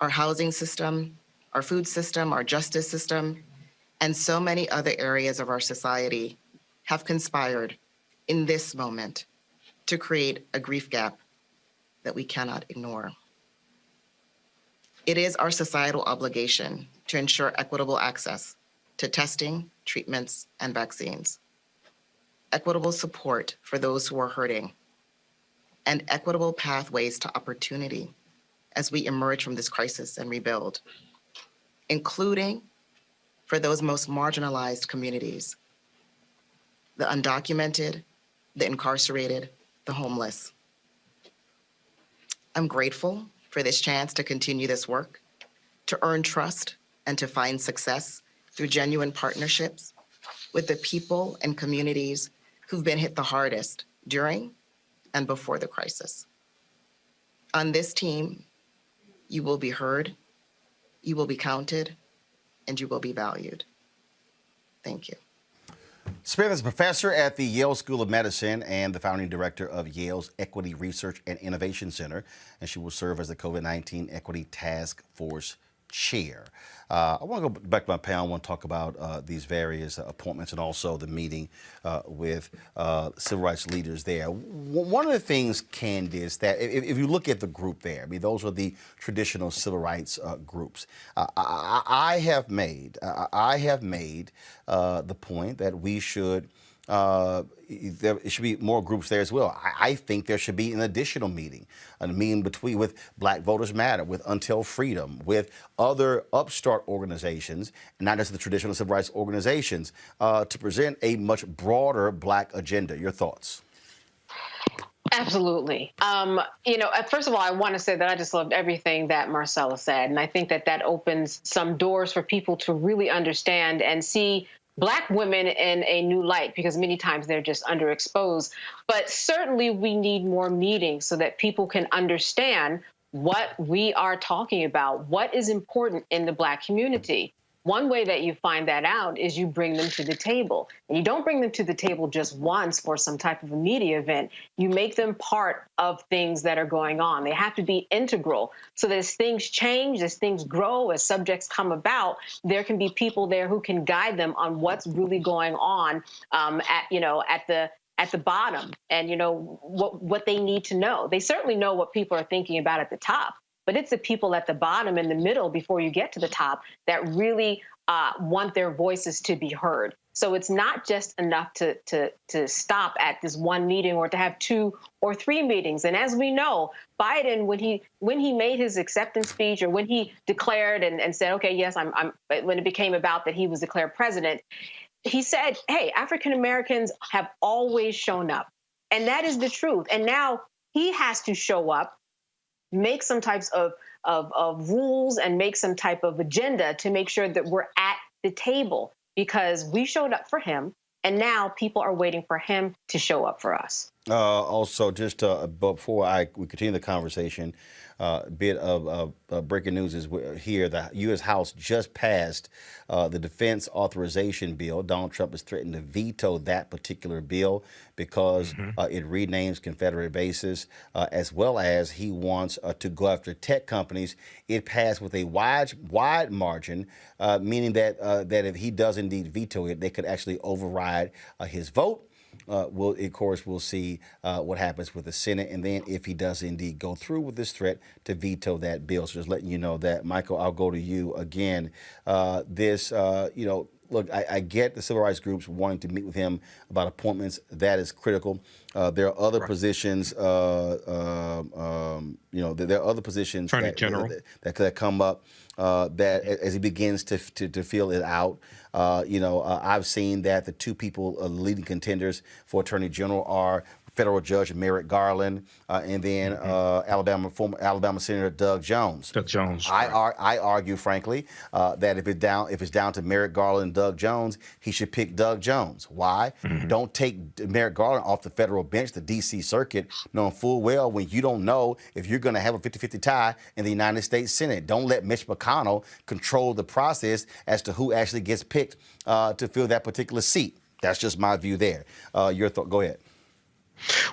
our housing system, our food system, our justice system, and so many other areas of our society have conspired in this moment to create a grief gap that we cannot ignore. It is our societal obligation to ensure equitable access to testing, treatments, and vaccines, equitable support for those who are hurting, and equitable pathways to opportunity as we emerge from this crisis and rebuild, including for those most marginalized communities, the undocumented, the incarcerated, the homeless. I'm grateful for this chance to continue this work, to earn trust and to find success through genuine partnerships with the people and communities who've been hit the hardest during and before the crisis. On this team, you will be heard, you will be counted, and you will be valued. Thank you. Smith is a professor at the Yale School of Medicine and the founding director of Yale's Equity Research and Innovation Center, and she will serve as the COVID-19 Equity Task Force chair. I want to go back to my panel. I want to talk about these various appointments and also the meeting with civil rights leaders there. One of the things, Candace, that if you look at the group there, I mean, those are the traditional civil rights groups. I have made the point that we should there should be more groups there as well. I think there should be an additional meeting, a meeting with Black Voters Matter, with Until Freedom, with other upstart organizations, not just the traditional civil rights organizations, to present a much broader Black agenda. Your thoughts? Absolutely. First of all, I want to say that I just loved everything that Marcella said. And I think that that opens some doors for people to really understand and see Black women in a new light, because many times they're just underexposed. But certainly we need more meetings so that people can understand what we are talking about, what is important in the Black community. One way that you find that out is you bring them to the table. And you don't bring them to the table just once for some type of a media event. You make them part of things that are going on. They have to be integral so that as things change, as things grow, as subjects come about, there can be people there who can guide them on what's really going on at the bottom, and what they need to know. They certainly know what people are thinking about at the top, but it's the people at the bottom and the middle before you get to the top that really want their voices to be heard. So it's not just enough to stop at this one meeting or to have 2 or 3 meetings. And as we know, Biden, when he made his acceptance speech, or when he declared and said, okay, yes, when it became about that he was declared president, he said, hey, African Americans have always shown up. And that is the truth. And now he has to show up, make some types of rules and make some type of agenda to make sure that we're at the table, because we showed up for him and now people are waiting for him to show up for us. Also, just before we continue the conversation, a bit of breaking news is here. The U.S. House just passed the Defense Authorization Bill. Donald Trump has threatened to veto that particular bill because it renames Confederate bases, as well as he wants to go after tech companies. It passed with a wide margin, meaning that if he does indeed veto it, they could actually override his vote. We'll see what happens with the Senate, and then if he does indeed go through with this threat to veto that bill. So just letting you know that. Michael, I'll go to you again. Look, I get the civil rights groups wanting to meet with him about appointments. That is critical. There are other positions, You know, there are other positions Attorney General. that come up that as he begins to feel it out. I've seen that the two people leading contenders for Attorney General are federal judge Merrick Garland and then former Alabama Senator Doug Jones. Doug Jones. I argue, frankly, that if it's down to Merrick Garland and Doug Jones, he should pick Doug Jones. Why? Don't take Merrick Garland off the federal bench, the D.C. Circuit, knowing full well when you don't know if you're going to have a 50-50 tie in the United States Senate. Don't let Mitch McConnell control the process as to who actually gets picked to fill that particular seat. That's just my view there. Your thought? Go ahead.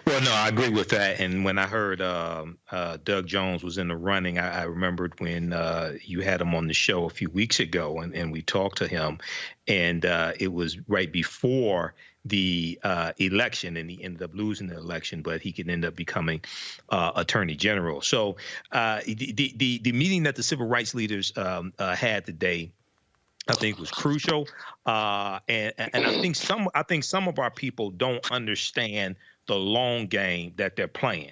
Well, no, I agree with that. And when I heard Doug Jones was in the running, I remembered when you had him on the show a few weeks ago, and we talked to him, and it was right before the election, and he ended up losing the election, but he could end up becoming Attorney General. So the meeting that the civil rights leaders had today, I think, was crucial, and I think some of our people don't understand the long game that they're playing.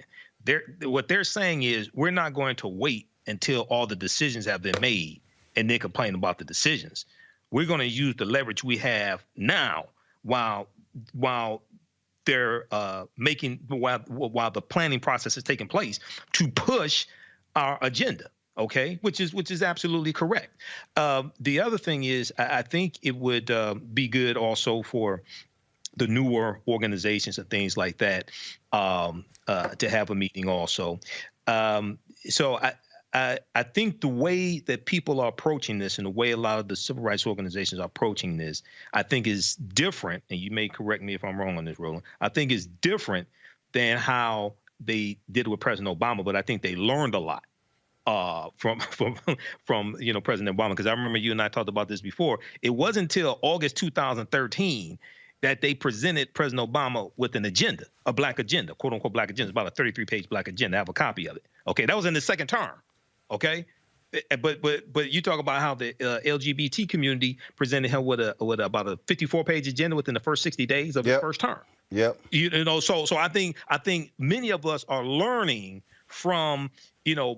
What they're saying is we're not going to wait until all the decisions have been made and then complain about the decisions. We're going to use the leverage we have now while they're while the planning process is taking place to push our agenda. Okay, which is absolutely correct. The other thing is, I think it would be good also for the newer organizations and things like that to have a meeting also. So I think the way that people are approaching this and the way a lot of the civil rights organizations are approaching this, I think is different. And you may correct me if I'm wrong on this, Roland. I think is different than how they did with President Obama, but I think they learned a lot from President Obama, because I remember you and I talked about this before. It wasn't until August 2013 that they presented President Obama with an agenda, a black agenda, quote unquote black agenda. It's about a 33-page black agenda. I have a copy of it. Okay, that was in the second term. Okay, but you talk about how the LGBT community presented him with about a 54-page agenda within the first 60 days of his first term. Yep. So I think many of us are learning from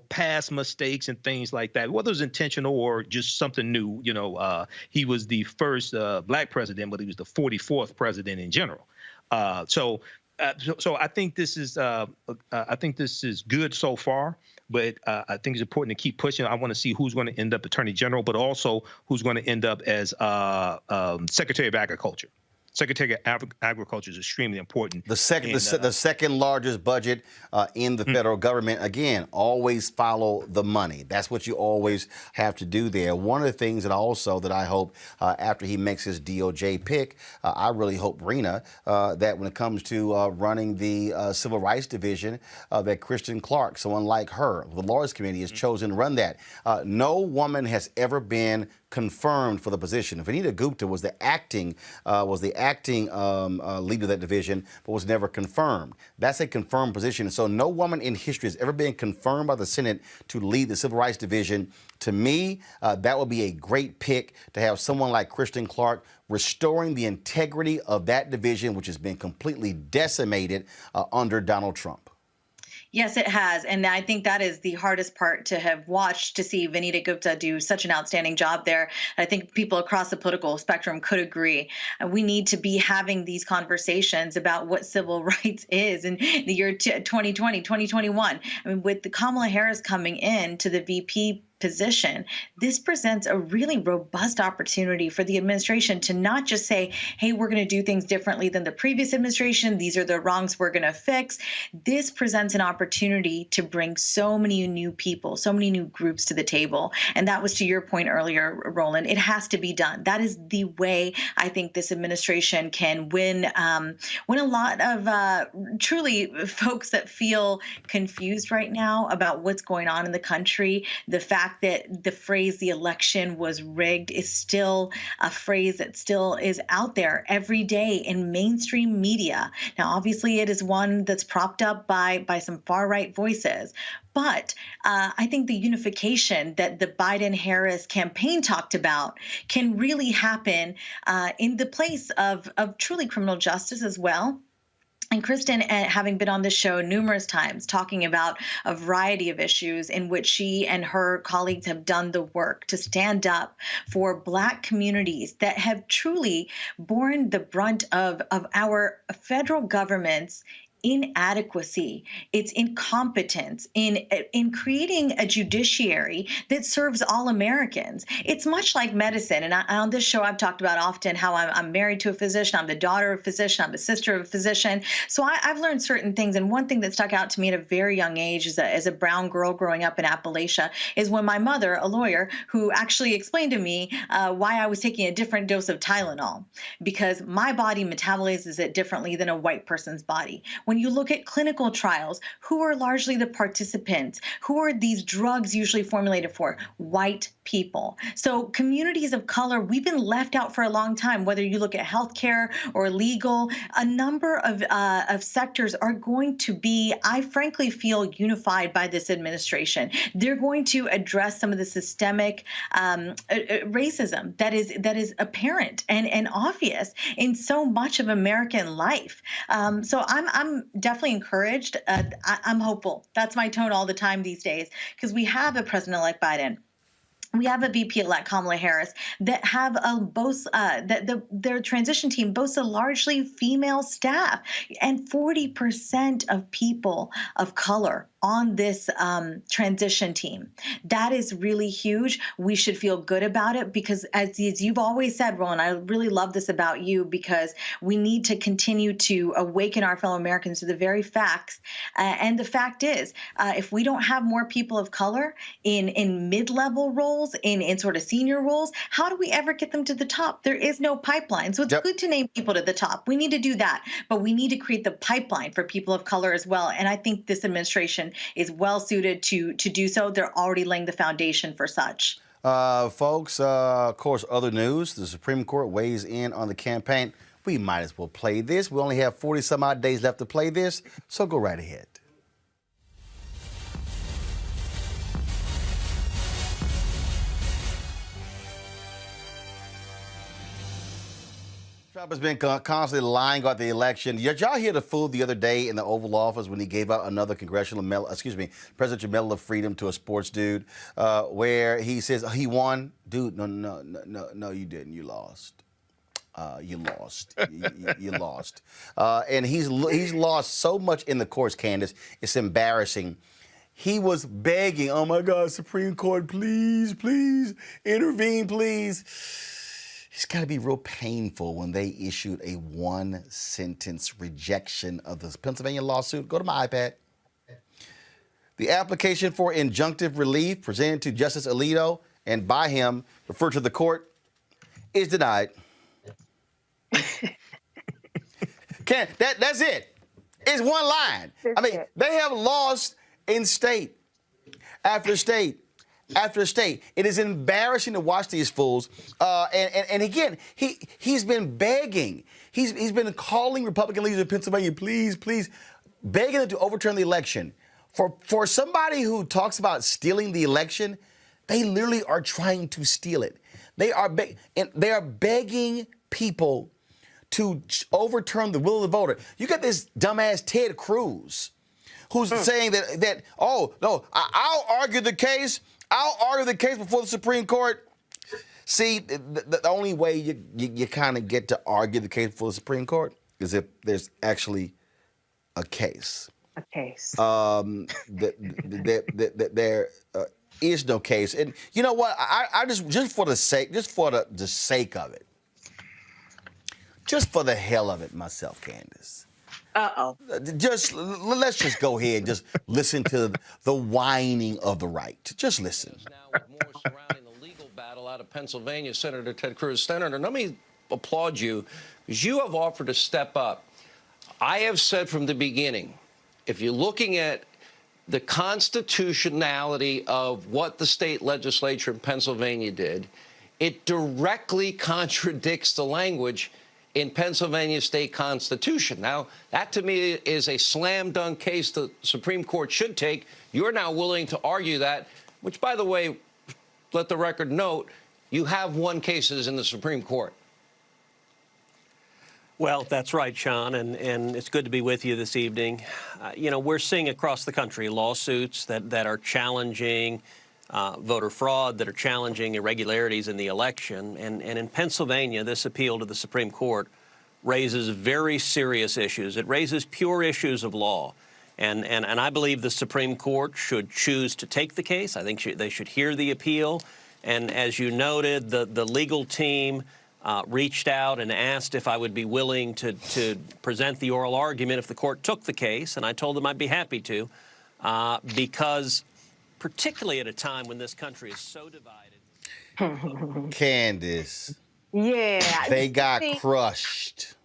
past mistakes and things like that, whether it's intentional or just something new. He was the first black president, but he was the 44th president in general. So I think this is good so far, but I think it's important to keep pushing. I want to see who's going to end up Attorney General, but also who's going to end up as Secretary of Agriculture. Secretary of Agriculture is extremely important. The second largest budget in the federal government. Again, always follow the money. That's what you always have to do there. One of the things that I hope after he makes his DOJ pick, I really hope, Rena, that when it comes to running the Civil Rights Division, that Kristen Clark, someone like her, the Lawyers Committee has chosen to run that. No woman has ever been confirmed for the position. Vanita Gupta was the acting leader of that division, but was never confirmed. That's a confirmed position. So no woman in history has ever been confirmed by the Senate to lead the Civil Rights Division. To me, that would be a great pick to have someone like Kristen Clark restoring the integrity of that division, which has been completely decimated under Donald Trump. Yes, it has. And I think that is the hardest part to have watched, to see Vanita Gupta do such an outstanding job there. I think people across the political spectrum could agree. We need to be having these conversations about what civil rights is in the year 2020, 2021. I mean, with the Kamala Harris coming in to the VP position, this presents a really robust opportunity for the administration to not just say, hey, we're going to do things differently than the previous administration. These are the wrongs we're going to fix. This presents an opportunity to bring so many new people, so many new groups to the table. And that was to your point earlier, Roland. It has to be done. That is the way I think this administration can win a lot of truly folks that feel confused right now about what's going on in the country. The fact that the phrase "the election was rigged" is still a phrase that still is out there every day in mainstream media. Now, obviously, it is one that's propped up by some far-right voices. But I think the unification that the Biden-Harris campaign talked about can really happen in the place of truly criminal justice as well. And Kristen, having been on the show numerous times, talking about a variety of issues in which she and her colleagues have done the work to stand up for Black communities that have truly borne the brunt of our federal government's inadequacy, its incompetence in creating a judiciary that serves all Americans. It's much like medicine. And on this show, I've talked about often how I'm married to a physician, I'm the daughter of a physician, I'm the sister of a physician. So I've learned certain things. And one thing that stuck out to me at a very young age as a brown girl growing up in Appalachia is when my mother, a lawyer, who actually explained to me why I was taking a different dose of Tylenol, because my body metabolizes it differently than a white person's body. When you look at clinical trials, who are largely the participants? Who are these drugs usually formulated for? White people. So communities of color, we've been left out for a long time, whether you look at healthcare or legal. A number of sectors are going to be, I frankly feel, unified by this administration. They're going to address some of the systemic racism that is apparent and obvious in so much of American life. So I'm definitely encouraged. I'm hopeful. That's my tone all the time these days, because we have a President-elect Biden. We have a VP-elect Kamala Harris that have their transition team boasts a largely female staff, and 40% of people of color on this transition team. That is really huge. We should feel good about it because, as you've always said, Roland, I really love this about you, because we need to continue to awaken our fellow Americans to the very facts. And the fact is, if we don't have more people of color in mid-level roles, in sort of senior roles, how do we ever get them to the top? There is no pipeline. So it's good to name people to the top. We need to do that, but we need to create the pipeline for people of color as well. And I think this administration is well suited to do so. They're already laying the foundation for such. Folks, of course, other news. The Supreme Court weighs in on the campaign. We might as well play this. We only have 40 some odd days left to play this, so go right ahead. Trump has been constantly lying about the election. Did y'all hear the fool the other day in the Oval Office when he gave out another Presidential Medal of Freedom to a sports dude, where he says he won? Dude, no, you didn't. You lost. You lost. You lost. And he's lost so much in the courts, Candace. It's embarrassing. He was begging, oh my God, Supreme Court, please, intervene, please. It's got to be real painful when they issued a one-sentence rejection of the Pennsylvania lawsuit. Go to my iPad. The application for injunctive relief presented to Justice Alito and by him, referred to the court, is denied. That's it. It's one line. They have lost in state after state after state. It is embarrassing to watch these fools. And again, he's been begging. He's been calling Republican leaders in Pennsylvania, please, begging them to overturn the election. For somebody who talks about stealing the election, they literally are trying to steal it. They are begging people to overturn the will of the voter. You got this dumbass Ted Cruz who's saying that oh, no, I'll argue the case. I'll argue the case before the Supreme Court. See, the only way you kind of get to argue the case before the Supreme Court is if there's actually a case. A case. There is no case, and you know what? I just for the sake of it, just for the hell of it, myself, Candace. Let's just go ahead and just listen to the whining of the right. Just listen. Now, with more surrounding the legal battle out of Pennsylvania, Senator Ted Cruz. Senator, let me applaud you because you have offered to step up. I have said from the beginning, if you're looking at the constitutionality of what the state legislature in Pennsylvania did, it directly contradicts the language in Pennsylvania state constitution. Now, that to me is a slam dunk case the Supreme Court should take. You're now willing to argue that, which, by the way, let the record note, you have won cases in the Supreme Court. Well, that's right, Sean, and it's good to be with you this evening. You know, we're seeing across the country lawsuits that are challenging voter fraud, that are challenging irregularities in the election. And in Pennsylvania, this appeal to the Supreme Court raises very serious issues. It raises pure issues of law. And I believe the Supreme Court should choose to take the case. I think they should hear the appeal. And as you noted, the legal team reached out and asked if I would be willing to present the oral argument if the court took the case, and I told them I'd be happy to, because particularly at a time when this country is so divided. Candace. Yeah. They got crushed.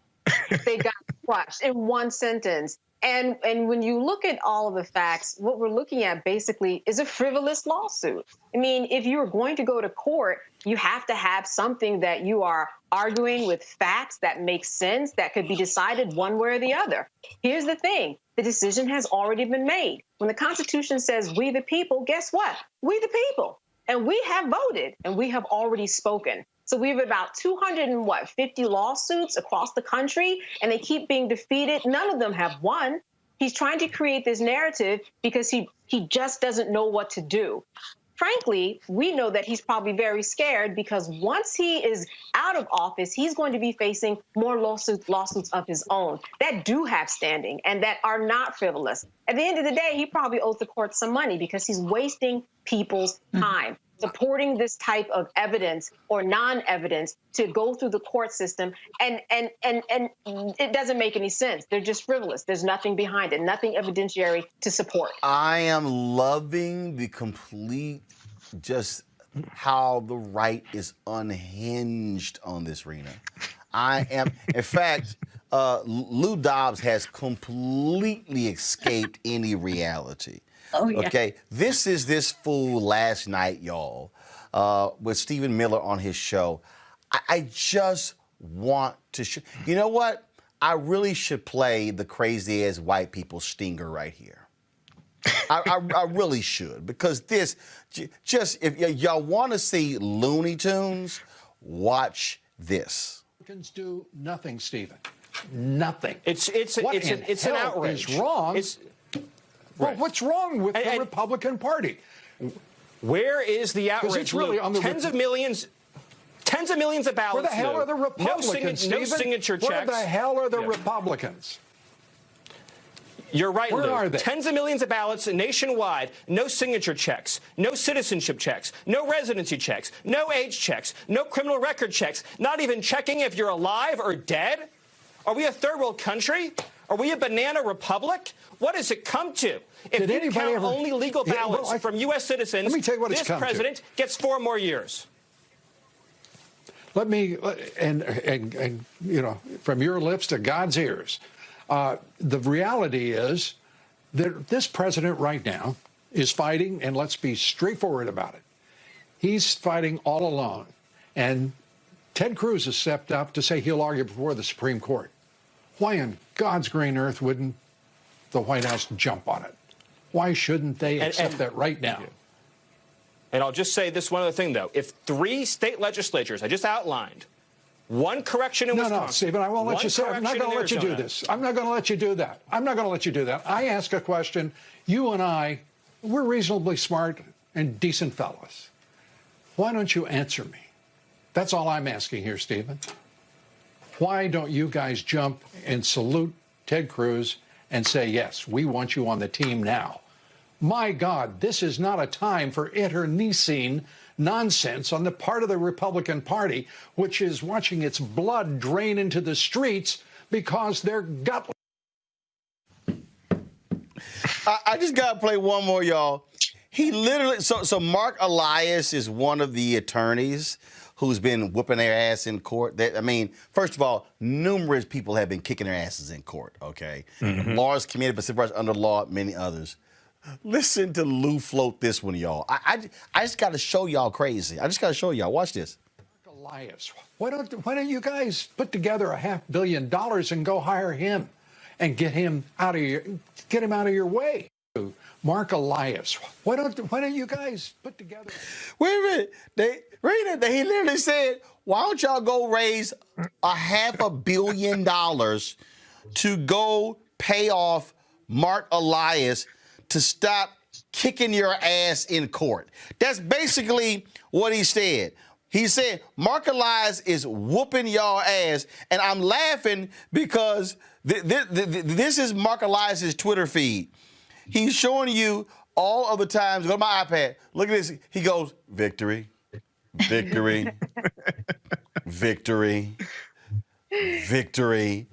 They got crushed in one sentence. And when you look at all of the facts, what we're looking at basically is a frivolous lawsuit. I mean, if you're going to go to court, you have to have something that you are arguing with facts that make sense, that could be decided one way or the other. Here's the thing. The decision has already been made. When the Constitution says we the people, guess what? We the people. And we have voted, and we have already spoken. So we have about 250 lawsuits across the country, and they keep being defeated. None of them have won. He's trying to create this narrative because he just doesn't know what to do. Frankly, we know that he's probably very scared because once he is out of office, he's going to be facing more lawsuits of his own that do have standing and that are not frivolous. At the end of the day, he probably owes the court some money because he's wasting people's time. Supporting this type of evidence or non-evidence to go through the court system, and it doesn't make any sense. They're just frivolous. There's nothing behind it, nothing evidentiary to support. I am loving the complete, just how the right is unhinged on this, Rena. I am, in fact, Lou Dobbs has completely escaped any reality. Oh, yeah. Okay, this is this fool last night, y'all, with Stephen Miller on his show. I just want to, you know what? I really should play the crazy ass white people stinger right here. I really should, because this, just, if y'all want to see Looney Tunes, watch this. Americans do nothing, Stephen. Nothing. It's an outrage. Is wrong? Well, what's wrong with the Republican Party? Where is the outrage? It's really on the tens of millions of ballots. Where the hell are the Republicans? No signature checks. Where the hell are the Republicans? You're right, Where Lou. are they? Tens of millions of ballots nationwide, no signature checks, no citizenship checks, no residency checks, no age checks, no criminal record checks, not even checking if you're alive or dead? Are we a third world country? Are we a banana republic? What does it come to? If you count only legal ballots from U.S. citizens, let me tell you what this president gets 4 more years. Let me, and you know, from your lips to God's ears, the reality is that this president right now is fighting, and let's be straightforward about it. He's fighting all alone. And Ted Cruz has stepped up to say he'll argue before the Supreme Court. Why in God's green earth wouldn't the White House jump on it? Why shouldn't they accept that right now? And I'll just say this one other thing, though. If 3 state legislatures I just outlined, one correction in Wisconsin. No, Stephen, I won't let you say. I'm not going to let you do this. I'm not going to let you do that. I'm not going to let you do that. I ask a question. You and I, we're reasonably smart and decent fellows. Why don't you answer me? That's all I'm asking here, Stephen. Why don't you guys jump and salute Ted Cruz and say, yes, we want you on the team now? My God, this is not a time for internecine nonsense on the part of the Republican Party, which is watching its blood drain into the streets because they're gutless. I just got to play one more, y'all. He literally, so Mark Elias is one of the attorneys who's been whooping their ass in court. I mean, first of all, numerous people have been kicking their asses in court, okay? Lawyers committed Pacific Rights under law, many others. Listen to Lou float this one, y'all. I just got to show y'all crazy. I just got to show y'all. Watch this. Mark Elias, why don't you guys put together $500 million and go hire him and get him out of your way? Mark Elias. Why don't you guys put together? Wait a minute. He literally said, why don't y'all go raise $500 million to go pay off Mark Elias to stop kicking your ass in court. That's basically what he said. He said, Mark Elias is whooping y'all ass, and I'm laughing because this is Mark Elias' Twitter feed. He's showing you all of the times. Go to my iPad. Look at this. He goes, victory, victory, victory, victory.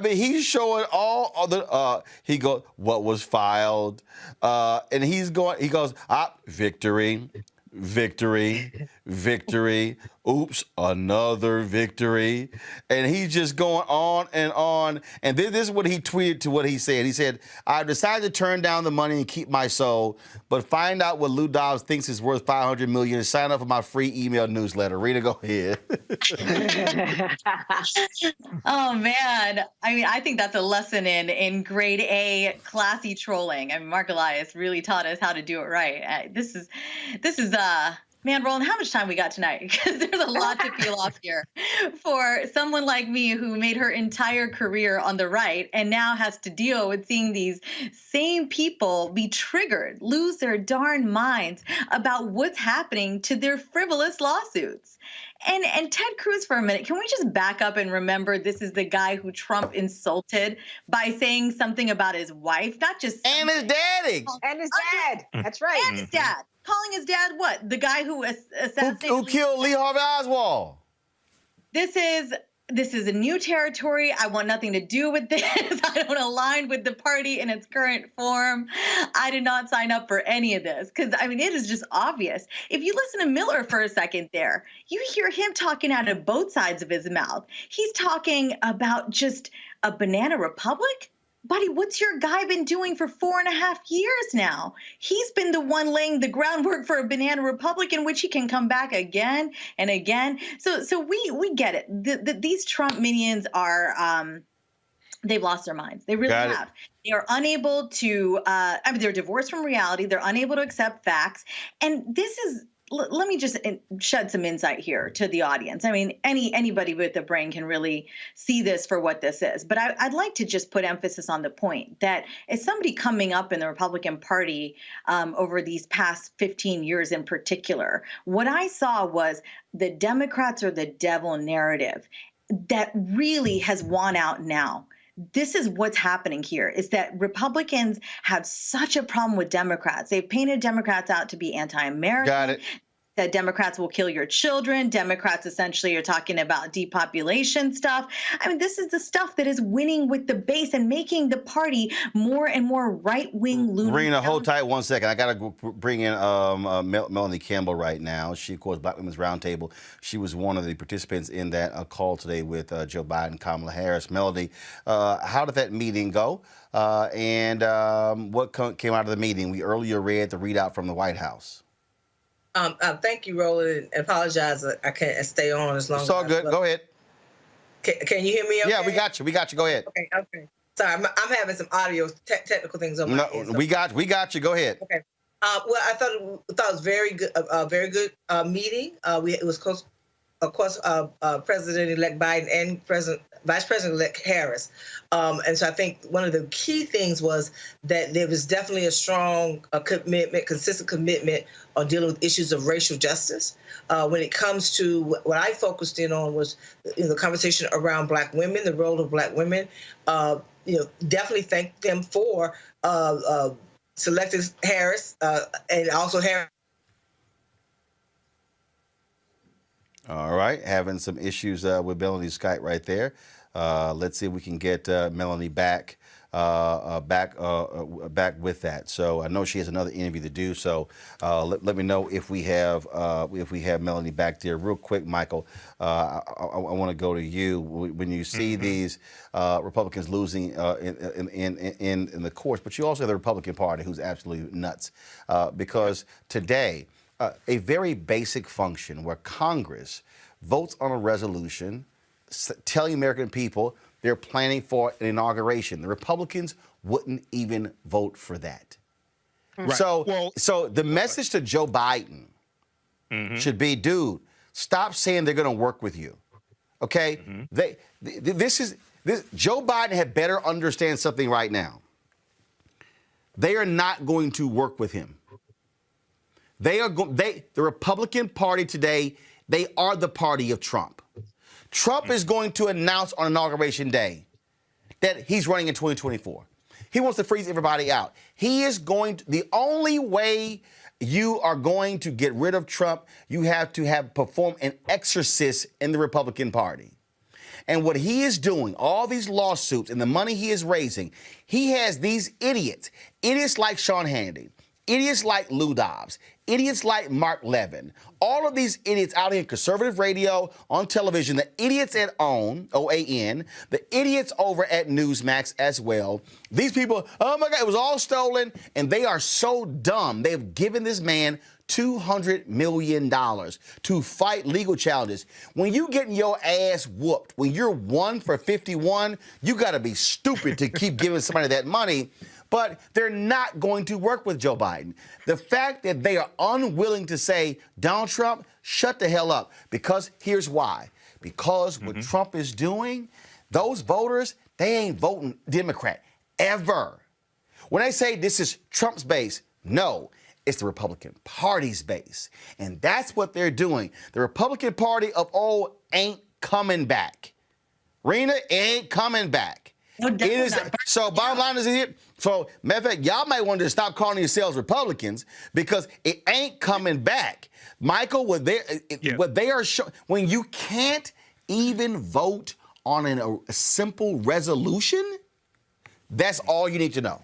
He's showing all of the. He goes, what was filed, and he goes, victory, victory, victory. Oops, another victory. And he's just going on. And this is what he tweeted to what he said. He said, I've decided to turn down the money and keep my soul, but find out what Lou Dobbs thinks is worth $500 million and sign up for my free email newsletter. Rita, go ahead. Oh, man. I mean, I think that's a lesson in grade A classy trolling. I mean, Mark Elias really taught us how to do it right. This is man, Roland, how much time we got tonight? Because there's a lot to peel off here for someone like me who made her entire career on the right and now has to deal with seeing these same people be triggered, lose their darn minds about what's happening to their frivolous lawsuits. And Ted Cruz, for a minute, can we just back up and remember this is the guy who Trump insulted by saying something about his wife, not just and his daddy. And his dad. That's right. And his dad. Calling his dad what? The guy who assassinated who killed Lee Harvey Oswald. This is a new territory. I want nothing to do with this. I don't align with the party in its current form. I did not sign up for any of this because, I mean, it is just obvious. If you listen to Miller for a second there, you hear him talking out of both sides of his mouth. He's talking about just a banana republic. Buddy, what's your guy been doing for 4.5 years now? He's been the one laying the groundwork for a banana republic in which he can come back again and again. So we get it. These Trump minions are they've lost their minds. They really have. They are unable to they're divorced from reality. They're unable to accept facts. And this is let me just shed some insight here to the audience. I mean, anybody with a brain can really see this for what this is. But I'd like to just put emphasis on the point that as somebody coming up in the Republican Party over these past 15 years in particular, what I saw was the Democrats are the devil narrative that really has won out now. This is what's happening here is that Republicans have such a problem with Democrats. They've painted Democrats out to be anti-American. Got it. That Democrats will kill your children. Democrats essentially are talking about depopulation stuff. I mean, this is the stuff that is winning with the base and making the party more and more right-wing loony. Rena, hold tight 1 second. I got to bring in Melanie Campbell right now. She, of course, Black Women's Roundtable. She was one of the participants in that call today with Joe Biden, Kamala Harris. Melanie, how did that meeting go? And what came out of the meeting? We earlier read the readout from the White House. Thank you, Roland. I apologize. I can't stay on as long as. It's all good. Go ahead. Can you hear me okay? Yeah, we got you. We got you. Go ahead. Okay. Sorry, I'm having some audio technical things on my end. So. We got you. Go ahead. Okay. Well, I thought it was very good. A very good meeting. It was close. Of course, President-elect Biden and Vice President-elect Harris. And so I think one of the key things was that there was definitely a strong consistent commitment on dealing with issues of racial justice. When it comes to what I focused in on was the conversation around Black women, the role of Black women. Definitely thank them for selecting Harris and also Harris. All right, having some issues with Melanie's Skype right there. Let's see if we can get Melanie back with that. So I know she has another interview to do. So let me know if we have Melanie back there. Real quick, Michael, I want to go to you. When you see these Republicans losing in the courts, but you also have the Republican Party, who's absolutely nuts, because today. A very basic function where Congress votes on a resolution telling American people they're planning for an inauguration. The Republicans wouldn't even vote for that. Right. So the message to Joe Biden should be, dude, stop saying they're going to work with you. Okay? Joe Biden had better understand something right now. They are not going to work with him. The Republican Party today, they are the party of Trump. Trump is going to announce on Inauguration Day that he's running in 2024. He wants to freeze everybody out. He is the only way you are going to get rid of Trump, you have to perform an exorcist in the Republican Party. And what he is doing, all these lawsuits and the money he is raising, he has these idiots like Sean Hannity, idiots like Lou Dobbs, idiots like Mark Levin, all of these idiots out here in conservative radio, on television, the idiots at OAN, the idiots over at Newsmax as well. These people, oh my God, it was all stolen, and they are so dumb. They've given this man $200 million to fight legal challenges. When you getting your ass whooped, when you're 1 for 51, you got to be stupid to keep giving somebody that money. But they're not going to work with Joe Biden. The fact that they are unwilling to say, Donald Trump, shut the hell up. Because here's why. Because what Trump is doing, those voters, they ain't voting Democrat ever. When they say this is Trump's base, no, it's the Republican Party's base. And that's what they're doing. The Republican Party of old ain't coming back. Rena ain't coming back. No, so bottom line is here. So matter of fact, y'all might want to stop calling yourselves Republicans because it ain't coming back. Michael, what they are showing, when you can't even vote on a simple resolution, that's all you need to know.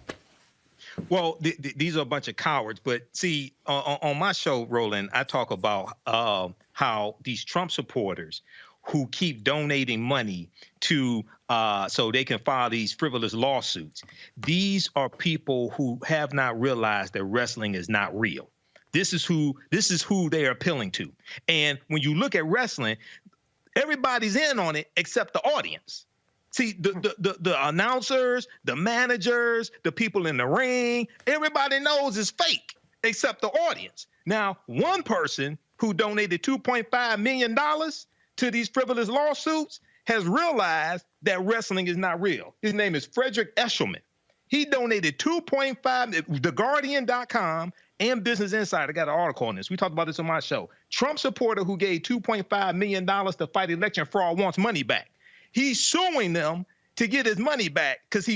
Well, these are a bunch of cowards. But see, on my show, Roland, I talk about how these Trump supporters who keep donating money to so they can file these frivolous lawsuits. These are people who have not realized that wrestling is not real. This is who they are appealing to. And when you look at wrestling, everybody's in on it except the audience. See, the announcers, the managers, the people in the ring, everybody knows it's fake except the audience. Now, one person who donated $2.5 million to these frivolous lawsuits has realized that wrestling is not real. His name is Frederick Eshelman. He donated $2.5, TheGuardian.com and Business Insider got an article on this. We talked about this on my show. Trump supporter who gave $2.5 million to fight election fraud wants money back. He's suing them to get his money back because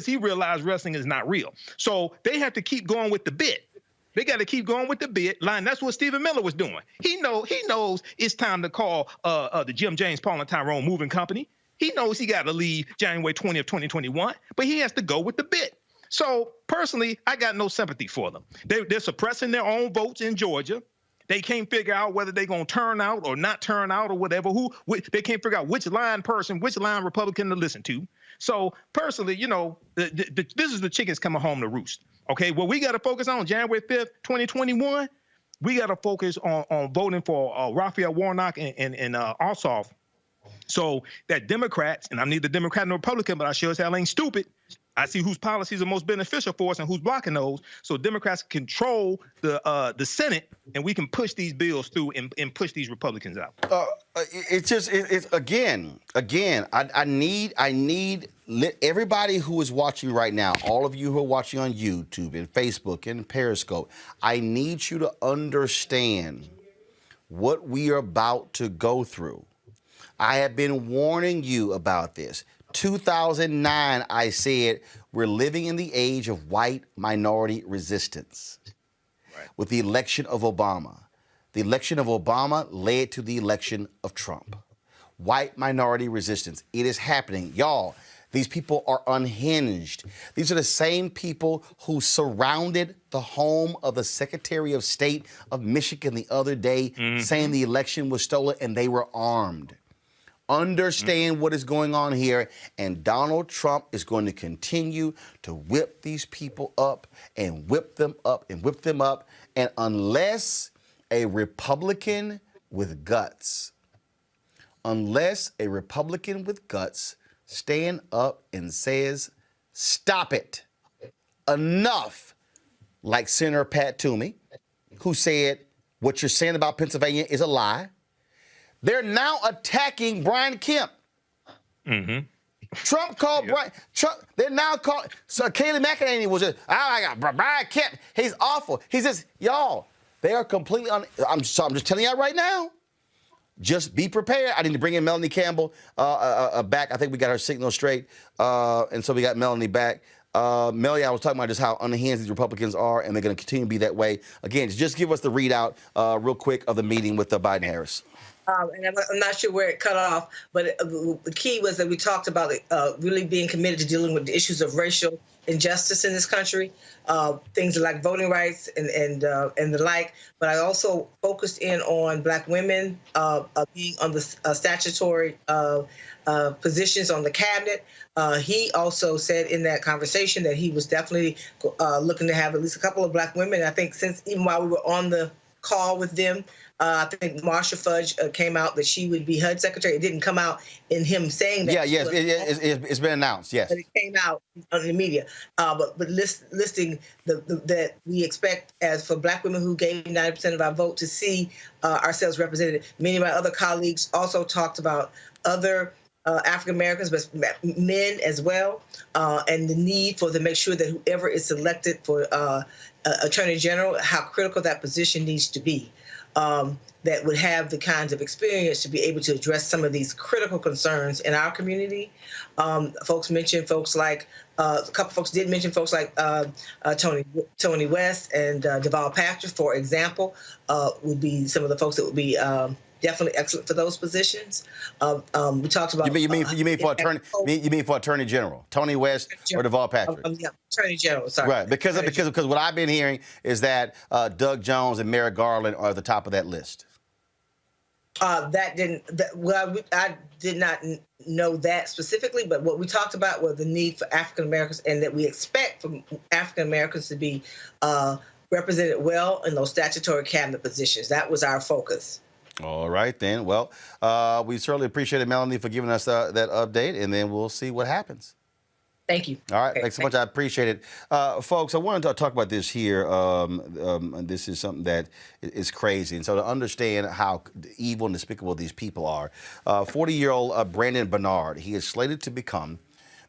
he realized wrestling is not real. So they have to keep going with the bit. They got to keep going with the bid line. That's what Stephen Miller was doing. He knows it's time to call the Jim James, Paul and Tyrone Moving Company. He knows he got to leave January 20th, 2021, but he has to go with the bid. So personally, I got no sympathy for them. They're suppressing their own votes in Georgia. They can't figure out whether they're going to turn out or not turn out or whatever. They can't figure out which line Republican to listen to. So personally, this is the chickens coming home to roost. Okay, what we got to focus on January 5th, 2021, we got to focus on voting for Raphael Warnock and Ossoff. So that Democrats, and I'm neither Democrat nor Republican, but I sure as hell ain't stupid. I see whose policies are most beneficial for us and who's blocking those. So Democrats control the Senate, and we can push these bills through and push these Republicans out. I need everybody who is watching right now, all of you who are watching on YouTube and Facebook and Periscope, I need you to understand what we are about to go through. I have been warning you about this. 2009, I said, we're living in the age of white minority resistance. Right. With the election of Obama. The election of Obama led to the election of Trump. White minority resistance. It is happening. Y'all, these people are unhinged. These are the same people who surrounded the home of the Secretary of State of Michigan the other day, saying the election was stolen, and they were armed. Understand what is going on here, and Donald Trump is going to continue to whip these people up and whip them up and whip them up. And unless a Republican with guts stand up and says, stop it, enough like Senator Pat Toomey, who said what you're saying about Pennsylvania is a lie. They're now attacking Brian Kemp. Mm-hmm. Trump called Brian. Trump. They're now calling. So Kayleigh McEnany was just. Oh my God, Brian Kemp. He's awful. He's just y'all. They are completely. I'm just telling you right now. Just be prepared. I need to bring in Melanie Campbell back. I think we got her signal straight, and so we got Melanie back. Melanie, I was talking about just how unhinged these Republicans are, and they're going to continue to be that way. Again, just give us the readout real quick of the meeting with Biden-Harris. And I'm not sure where it cut off, but the key was that we talked about really being committed to dealing with the issues of racial injustice in this country, things like voting rights and the like. But I also focused in on Black women being on the statutory positions on the cabinet. He also said in that conversation that he was definitely looking to have at least a couple of Black women. I think since even while we were on the call with them, I think Marcia Fudge came out that she would be HUD secretary. It didn't come out in him saying that. Yeah, it's been announced, yes. But it came out on the media. But listing that we expect as for Black women who gave 90% of our vote to see ourselves represented. Many of my other colleagues also talked about other African Americans, but men as well, and the need for to make sure that whoever is selected for Attorney General, how critical that position needs to be. That would have the kinds of experience to be able to address some of these critical concerns in our community. Folks mentioned folks like, a couple folks did mention folks like Tony West and Deval Patrick, for example, would be some of the folks that would be definitely excellent for those positions. We talked about. You mean for attorney? You mean for Attorney General, Tony West or Deval Patrick? Yeah, Attorney General. Sorry. Right, because what I've been hearing is that Doug Jones and Merrick Garland are at the top of that list. I did not know that specifically, but what we talked about was the need for African Americans, and that we expect from African Americans to be represented well in those statutory cabinet positions. That was our focus. All right, then. Well, we certainly appreciate it, Melanie, for giving us that update, and then we'll see what happens. Thank you. All right, okay, thanks so much. I appreciate it. Folks, I wanted to talk about this here. This is something that is crazy. And so to understand how evil and despicable these people are, 40-year-old Brandon Bernard, he is slated to become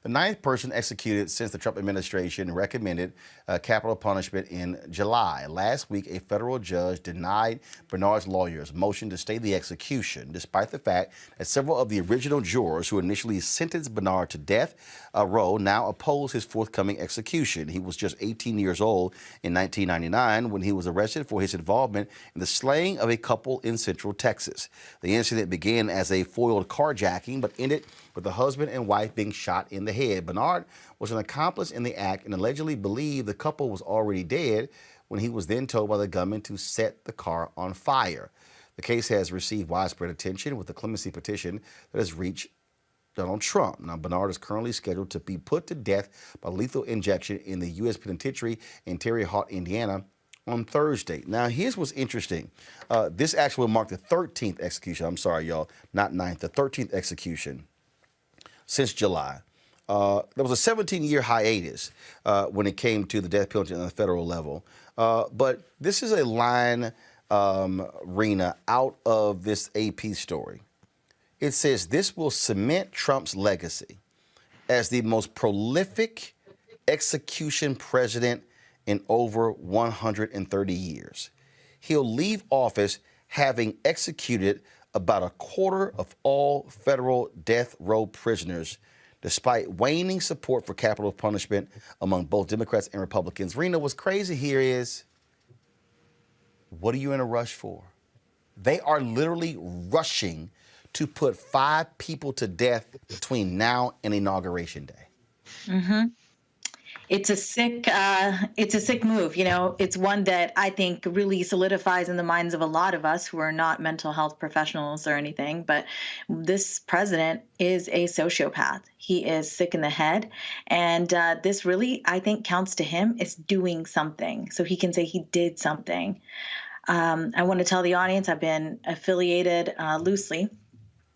the 9th person executed since the Trump administration recommended capital punishment in July. Last week, a federal judge denied Bernard's lawyers' motion to stay the execution, despite the fact that several of the original jurors who initially sentenced Bernard to death row now oppose his forthcoming execution. He was just 18 years old in 1999 when he was arrested for his involvement in the slaying of a couple in Central Texas. The incident began as a foiled carjacking, but ended with the husband and wife being shot in the head. Bernard was an accomplice in the act and allegedly believed the couple was already dead when he was then told by the gunman to set the car on fire. The case has received widespread attention with the clemency petition that has reached Donald Trump. Now, Bernard is currently scheduled to be put to death by lethal injection in the U.S. Penitentiary in Terre Haute, Indiana, on Thursday. Now, here's what's interesting. This actually marked the 13th execution. I'm sorry, y'all, not 9th, the 13th execution since July. There was a 17-year hiatus when it came to the death penalty on the federal level. But this is a line, Rena, out of this AP story. It says this will cement Trump's legacy as the most prolific execution president in over 130 years. He'll leave office having executed about a quarter of all federal death row prisoners, despite waning support for capital punishment among both Democrats and Republicans. Rena, what's crazy here is, what are you in a rush for? They are literally rushing to put 5 people to death between now and Inauguration Day. Mm-hmm. It's a sick move. You know, it's one that I think really solidifies in the minds of a lot of us who are not mental health professionals or anything. But this president is a sociopath. He is sick in the head. And this really, I think, counts to him as doing something. So he can say he did something. I want to tell the audience I've been affiliated loosely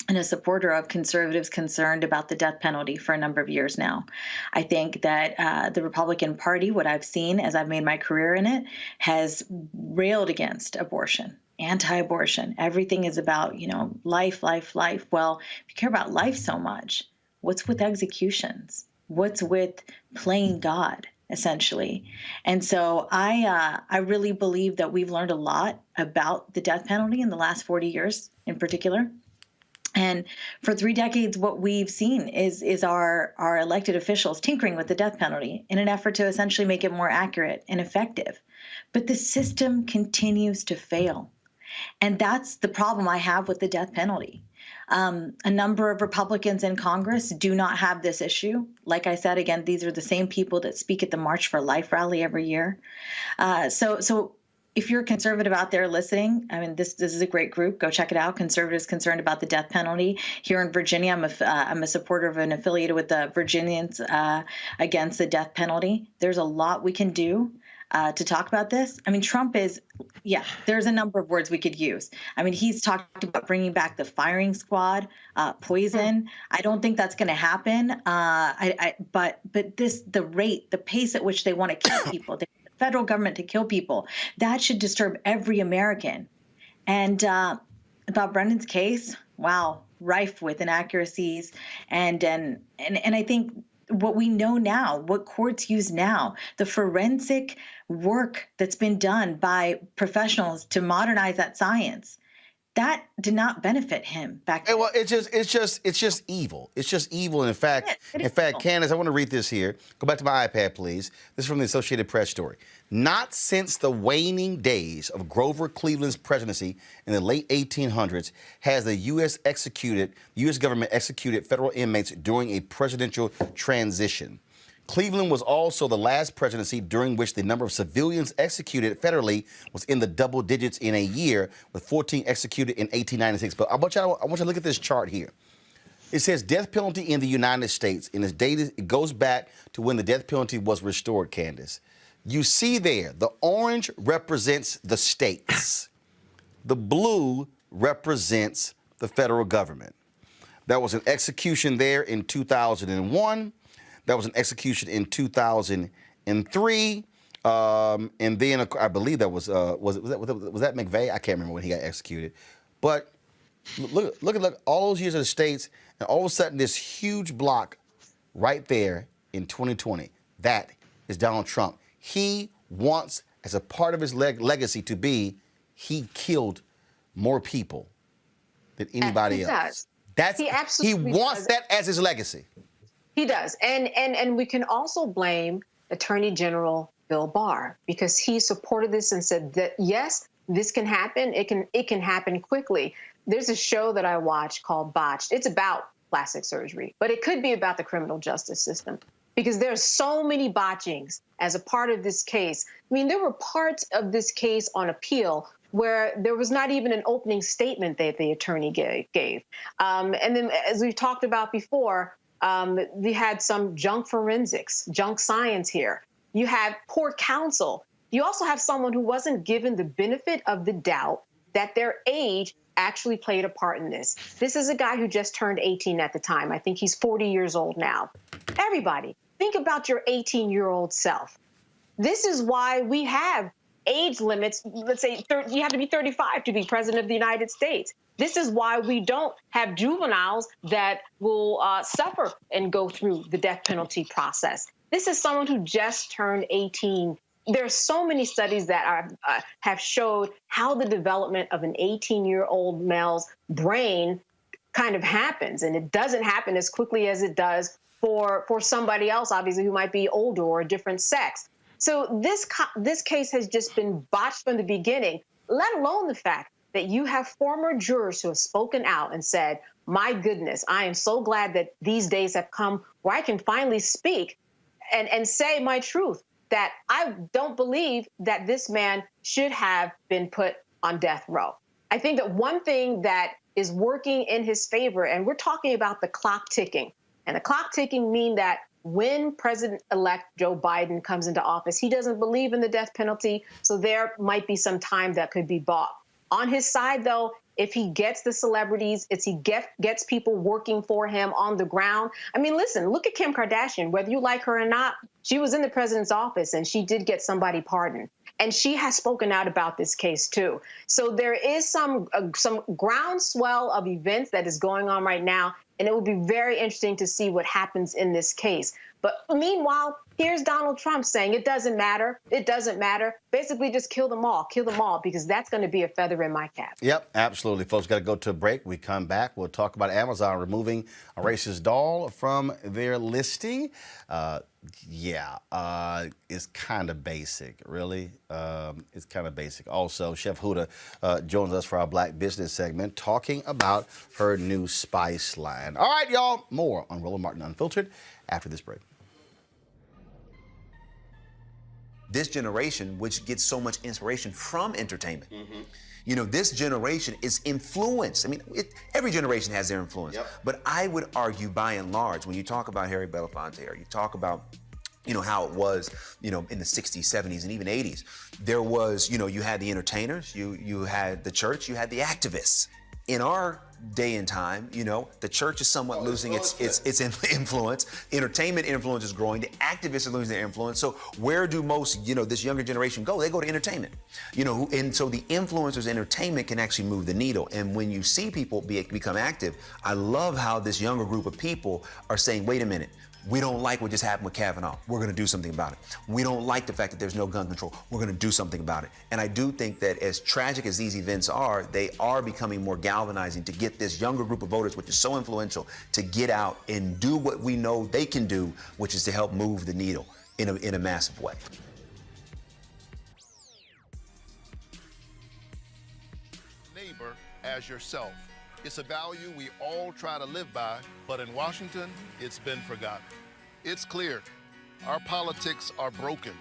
and a supporter of conservatives concerned about the death penalty for a number of years now. I think that the Republican Party, what I've seen as I've made my career in it, has railed against abortion, anti-abortion. Everything is about, life, life, life. Well, if you care about life so much, what's with executions? What's with playing God, essentially? And so I really believe that we've learned a lot about the death penalty in the last 40 years in particular. And for 3 decades, what we've seen is our elected officials tinkering with the death penalty in an effort to essentially make it more accurate and effective. But the system continues to fail. And that's the problem I have with the death penalty. A number of Republicans in Congress do not have this issue. Like I said, again, these are the same people that speak at the March for Life rally every year. So if you're a conservative out there listening, I mean, this is a great group. Go check it out. Conservatives concerned about the death penalty. Here in Virginia, I'm a supporter of and affiliated with the Virginians against the death penalty. There's a lot we can do to talk about this. I mean, Trump is, there's a number of words we could use. I mean, he's talked about bringing back the firing squad, poison. I don't think that's going to happen. But the pace at which they want to kill people, federal government to kill people, that should disturb every American. And about Brendan's case, wow, rife with inaccuracies. And I think what we know now, what courts use now, the forensic work that's been done by professionals to modernize that science, that did not benefit him back then. Well, it's just evil. It's just evil. And in fact, Candace, I want to read this here. Go back to my iPad, please. This is from the Associated Press story. Not since the waning days of Grover Cleveland's presidency in the late 1800s has the U.S. government executed federal inmates during a presidential transition. Cleveland was also the last presidency during which the number of civilians executed federally was in the double digits in a year, with 14 executed in 1896. But I want you to look at this chart here. It says death penalty in the United States, and it goes back to when the death penalty was restored, Candace. You see there, the orange represents the states. The blue represents the federal government. There was an execution there in 2001. There was an execution in 2003, and then I believe that was that McVeigh? I can't remember when he got executed. But look all those years of the states, and all of a sudden this huge block right there in 2020. That is Donald Trump. He wants, as a part of his legacy, to be he killed more people than anybody else. He wants that as his legacy. He does. And we can also blame Attorney General Bill Barr, because he supported this and said that, yes, this can happen. It can happen quickly. There's a show that I watch called Botched. It's about plastic surgery, but it could be about the criminal justice system, because there's so many botchings as a part of this case. I mean, there were parts of this case on appeal where there was not even an opening statement that the attorney gave. And then, as we've talked about before, we had some junk forensics, junk science here. You had poor counsel. You also have someone who wasn't given the benefit of the doubt that their age actually played a part in this. This is a guy who just turned 18 at the time. I think he's 40 years old now. Everybody, think about your 18-year-old self. This is why we have age limits. Let's say you have to be 35 to be president of the United States. This is why we don't have juveniles that will suffer and go through the death penalty process. This is someone who just turned 18. There are so many studies that have showed how the development of an 18-year-old male's brain kind of happens, and it doesn't happen as quickly as it does for somebody else, obviously, who might be older or a different sex. So this case has just been botched from the beginning, let alone the fact that you have former jurors who have spoken out and said, my goodness, I am so glad that these days have come where I can finally speak and say my truth, that I don't believe that this man should have been put on death row. I think that one thing that is working in his favor, and we're talking about the clock ticking, and the clock ticking mean that when President-elect Joe Biden comes into office, he doesn't believe in the death penalty, so there might be some time that could be bought. On his side, though, if he gets the celebrities, if he gets people working for him on the ground. I mean, listen, look at Kim Kardashian. Whether you like her or not, she was in the president's office and she did get somebody pardoned. And she has spoken out about this case, too. So there is some groundswell of events that is going on right now. And it will be very interesting to see what happens in this case. But meanwhile, here's Donald Trump saying it doesn't matter. It doesn't matter. Basically, just kill them all, because that's going to be a feather in my cap. Yep, absolutely. Folks, got to go to a break. We come back. We'll talk about Amazon removing a racist doll from their listing. It's kind of basic, really. It's kind of basic. Also, Chef Huda joins us for our Black Business segment, talking about her new spice line. All right, y'all, more on Roland Martin Unfiltered after this break. This generation, which gets so much inspiration from entertainment. You know, this generation is influenced. I mean, every generation has their influence. But I would argue, by and large, when you talk about Harry Belafonte, or you talk about, you know, how it was, you know, in the 60s, 70s, and even 80s, there was, you know, you had the entertainers, you had the church, you had the activists. In our day and time, you know, the church is somewhat losing its influence. Entertainment influence is growing. The activists are losing their influence. So where do most, you know, this younger generation go? They go to entertainment. You know, and so the influencers in entertainment can actually move the needle. And when you see people become active, I love how this younger group of people are saying, wait a minute, we don't like what just happened with Kavanaugh. We're going to do something about it. We don't like the fact that there's no gun control. We're going to do something about it. And I do think that as tragic as these events are, they are becoming more galvanizing to get this younger group of voters, which is so influential, to get out and do what we know they can do, which is to help move the needle in a massive way. Neighbor as yourself. It's a value we all try to live by, but in Washington, it's been forgotten. It's clear our politics are broken,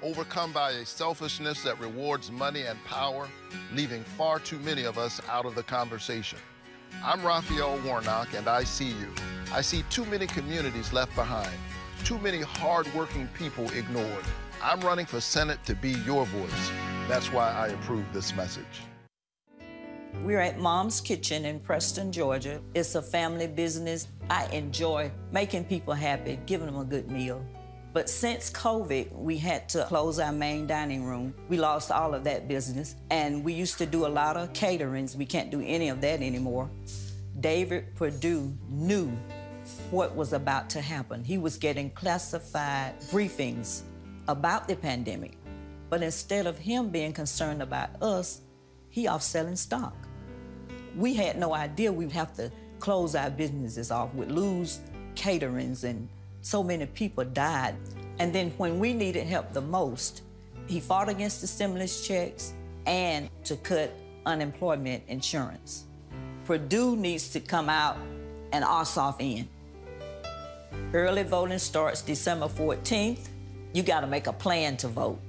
overcome by a selfishness that rewards money and power, leaving far too many of us out of the conversation. I'm Raphael Warnock, and I see you. I see too many communities left behind, too many hardworking people ignored. I'm running for Senate to be your voice. That's why I approve this message. We're at Mom's Kitchen in Preston, Georgia. It's a family business. I enjoy making people happy, giving them a good meal. But since COVID, we had to close our main dining room. We lost all of that business, and we used to do a lot of caterings. We can't do any of that anymore. David Perdue knew what was about to happen. He was getting classified briefings about the pandemic. But instead of him being concerned about us, he off selling stock. We had no idea we'd have to close our businesses off. We'd lose caterings, and so many people died. And then when we needed help the most, he fought against the stimulus checks and to cut unemployment insurance. Perdue needs to come out and Ossoff in. Early voting starts December 14th. You gotta make a plan to vote.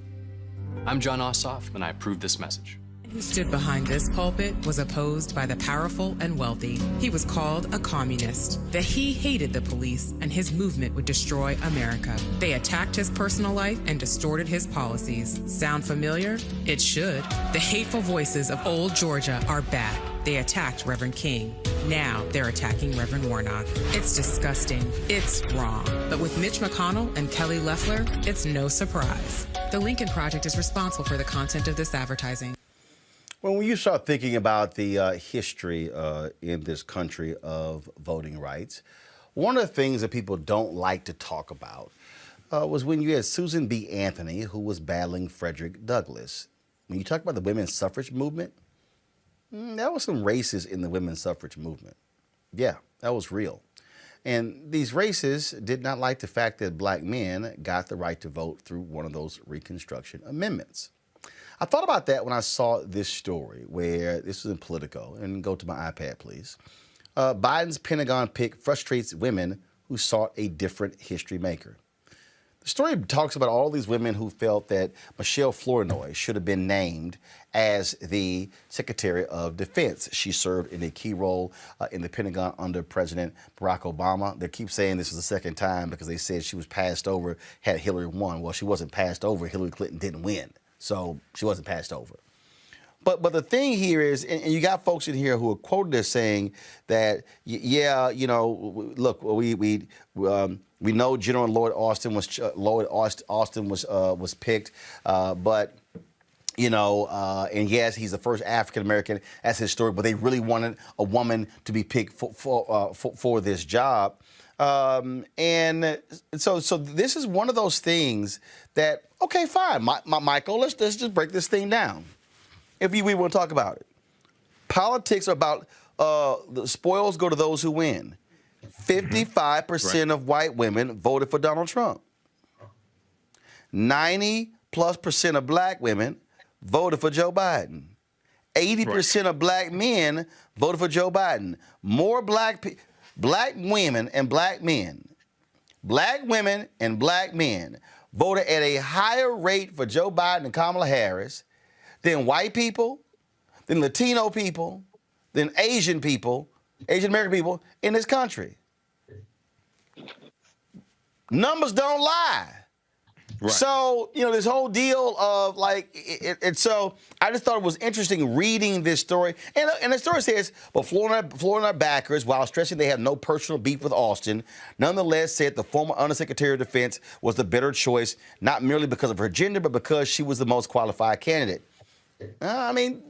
I'm John Ossoff, and I approve this message. Who stood behind this pulpit was opposed by the powerful and wealthy. He was called a communist, that he hated the police and his movement would destroy America. They attacked his personal life and distorted his policies. Sound familiar? It should. The hateful voices of old Georgia are back. They attacked Reverend King. Now they're attacking Reverend Warnock. It's disgusting. It's wrong. But with Mitch McConnell and Kelly Loeffler, it's no surprise. The Lincoln Project is responsible for the content of this advertising. When you start thinking about the history in this country of voting rights, one of the things that people don't like to talk about was when you had Susan B. Anthony, who was battling Frederick Douglass. When you talk about the women's suffrage movement, there was some races in the women's suffrage movement. Yeah, that was real. And these races did not like the fact that black men got the right to vote through one of those Reconstruction amendments. I thought about that when I saw this story, where this was in Politico, and go to my iPad, please. Biden's Pentagon pick frustrates women who sought a different history maker. The story talks about all these women who felt that Michelle Flournoy should have been named as the Secretary of Defense. She served in a key role in the Pentagon under President Barack Obama. They keep saying this was the second time because they said she was passed over had Hillary won. Well, she wasn't passed over. Hillary Clinton didn't win. So she wasn't passed over. But the thing here is, and you got folks in here who are quoted as saying that, yeah, you know, look, we know General Lloyd Austin was picked, but. You know, and yes, he's the first African American as historic, but they really wanted a woman to be picked for this job. And so this is one of those things that, okay, fine, Michael, let's just break this thing down. If we want to talk about it. Politics are about the spoils go to those who win. 55% of white women voted for Donald Trump. 90+% of black women voted for Joe Biden. 80% of black men voted for Joe Biden. More black women and black men voted at a higher rate for Joe Biden and Kamala Harris than white people, than Latino people, than Asian American people in this country. Numbers don't lie. Right. So, you know, this whole deal of like, and so I just thought it was interesting reading this story. And the story says, but Florida backers, while stressing they have no personal beef with Austin, nonetheless said the former Undersecretary of Defense was the better choice, not merely because of her gender, but because she was the most qualified candidate. I mean,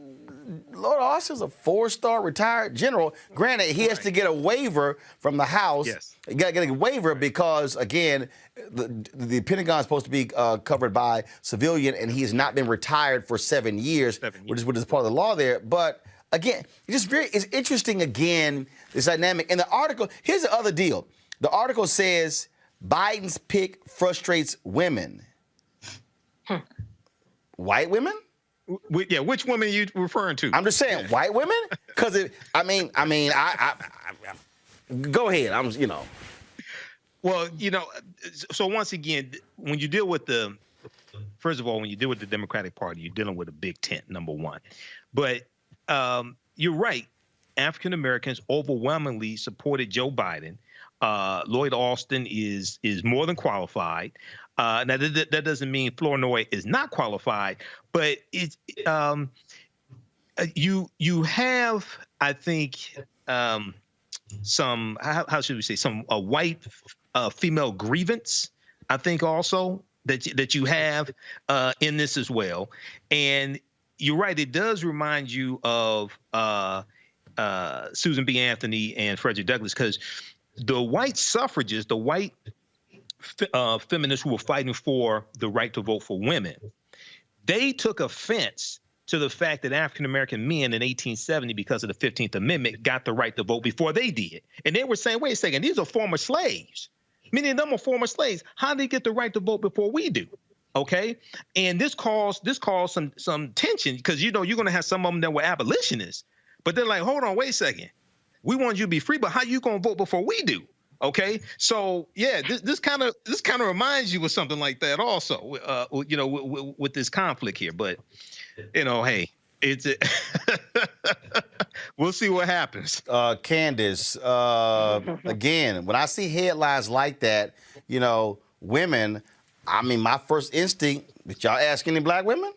Lord Austin's a 4-star retired general. Granted, he has to get a waiver from the House. Yes. You got to get a waiver because, again, the Pentagon is supposed to be covered by civilian, and he has not been retired for 7 years, which is part of the law there. But, again, it's interesting, again, this dynamic. And the article, here's the other deal. The article says Biden's pick frustrates women. White women? Yeah, which women are you referring to? I'm just saying, white women? Because I go ahead. Well, you know, so once again, when you deal with first of all, when you deal with the Democratic Party, you're dealing with a big tent, number one. But you're right. African Americans overwhelmingly supported Joe Biden. Lloyd Austin is more than qualified. Now that doesn't mean Flournoy is not qualified, but you have, I think, some how should we say, some white female grievance, I think also that you have in this as well. And you're right, it does remind you of Susan B. Anthony and Frederick Douglass, because the white suffragists, the white feminists who were fighting for the right to vote for women, they took offense to the fact that African-American men in 1870, because of the 15th Amendment, got the right to vote before they did. And they were saying, wait a second, these are former slaves. Many of them are former slaves. How did they get the right to vote before we do? Okay? And this caused some tension, because, you know, you're going to have some of them that were abolitionists. But they're like, hold on, wait a second. We want you to be free, but how you going to vote before we do? Okay, so yeah, this kind of reminds you of something like that also, you know, with this conflict here. But you know, hey, we'll see what happens. Candace, again, when I see headlines like that, you know, women, I mean, my first instinct, did y'all ask any black women?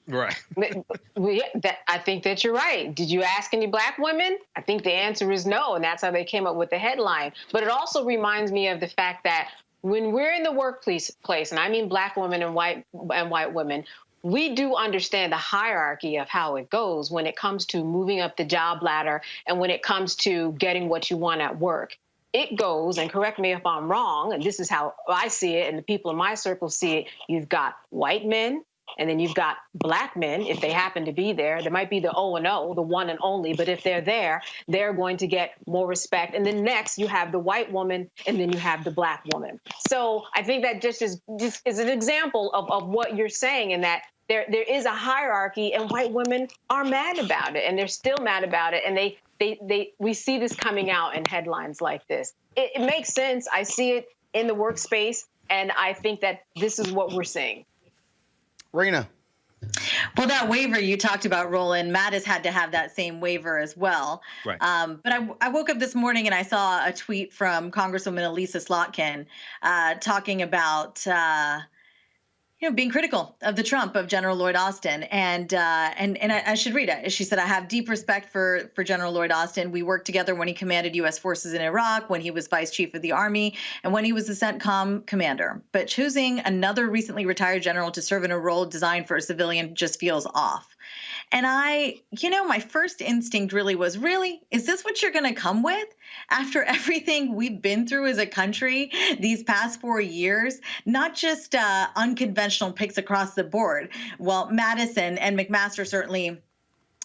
Right. I think that you're right. Did you ask any black women? I think the answer is no, and that's how they came up with the headline. But it also reminds me of the fact that when we're in the workplace, and I mean black women and white women, we do understand the hierarchy of how it goes when it comes to moving up the job ladder and when it comes to getting what you want at work. It goes, and correct me if I'm wrong, and this is how I see it and the people in my circle see it, you've got white men, and then you've got black men, if they happen to be there. There might be the O and O, the one and only, but if they're there, they're going to get more respect. And then next, you have the white woman, and then you have the black woman. So I think that just is an example of what you're saying, in that there is a hierarchy, and white women are mad about it, and they're still mad about it. And we see this coming out in headlines like this. It makes sense. I see it in the workspace, and I think that this is what we're seeing. Rena. Well, that waiver you talked about, Roland, Matt has had to have that same waiver as well. Right. But I woke up this morning and I saw a tweet from Congresswoman Elisa Slotkin talking about being critical of the Trump of General Lloyd Austin, and I should read it. She said, "I have deep respect for General Lloyd Austin. We worked together when he commanded U.S. forces in Iraq, when he was vice chief of the Army, and when he was the CENTCOM commander. But choosing another recently retired general to serve in a role designed for a civilian just feels off." And my first instinct really was, is this what you're going to come with after everything we've been through as a country these past 4 years? Not just unconventional picks across the board. Well, Madison and McMaster certainly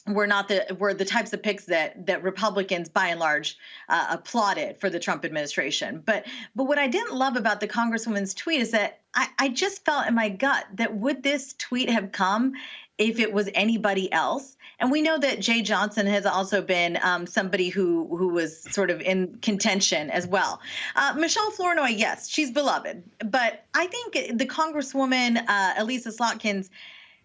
were the types of picks that Republicans, by and large, applauded for the Trump administration. But what I didn't love about the Congresswoman's tweet is that I just felt in my gut that would this tweet have come if it was anybody else? And we know that Jay Johnson has also been somebody who was sort of in contention as well. Michelle Flournoy, yes, she's beloved. But I think the Congresswoman, Elisa Slotkin's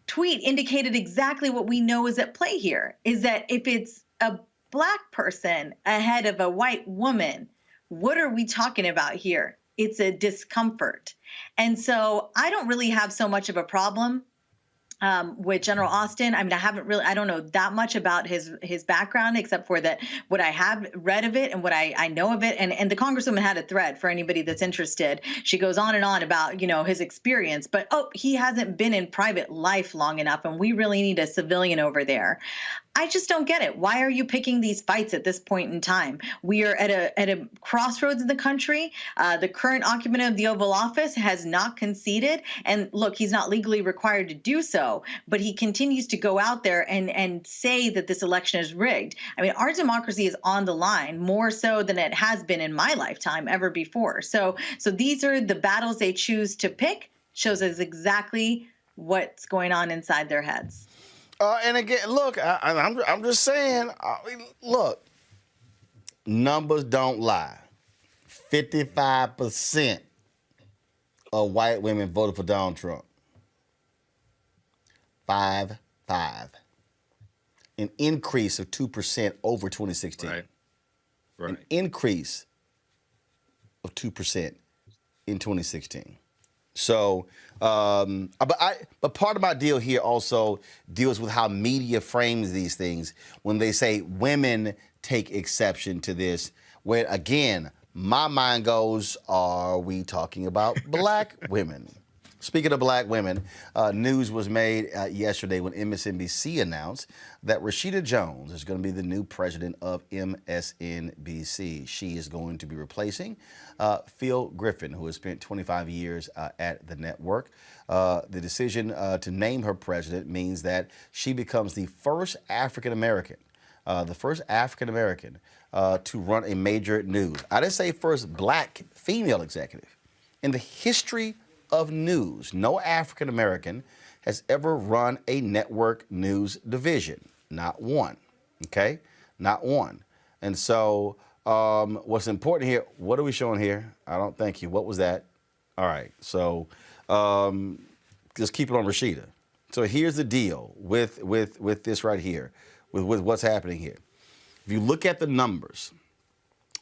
tweet indicated exactly what we know is at play here, is that if it's a Black person ahead of a white woman, what are we talking about here? It's a discomfort. And so I don't really have so much of a problem with General Austin. I mean, I don't know that much about his background, except for that what I have read of it and what I know of it. And the Congresswoman had a thread for anybody that's interested. She goes on and on about, his experience, but he hasn't been in private life long enough, and we really need a civilian over there. I just don't get it. Why are you picking these fights at this point in time? We are at a crossroads in the country. The current occupant of the Oval Office has not conceded. And look, he's not legally required to do so, but he continues to go out there and say that this election is rigged. I mean, our democracy is on the line more so than it has been in my lifetime ever before. So these are the battles they choose to pick. Shows us exactly what's going on inside their heads. And again, look, I'm just saying, look, numbers don't lie. 55% of white women voted for Donald Trump. 5-5. An increase of 2% over 2016. Right. An increase of 2% in 2016. So, but part of my deal here also deals with how media frames these things when they say women take exception to this. When again, my mind goes, are we talking about Black women? Speaking of Black women, news was made yesterday when MSNBC announced that Rashida Jones is going to be the new president of MSNBC. She is going to be replacing Phil Griffin, who has spent 25 years at the network. The decision to name her president means that she becomes the first African-American to run a major news. I didn't say first Black female executive. In the history of news, no African American has ever run a network news division. Not one. Okay? Not one. And so what's important here, what are we showing here? I don't thank you. What was that? All right. So just keep it on Rashida. So here's the deal with this right here, with what's happening here. If you look at the numbers,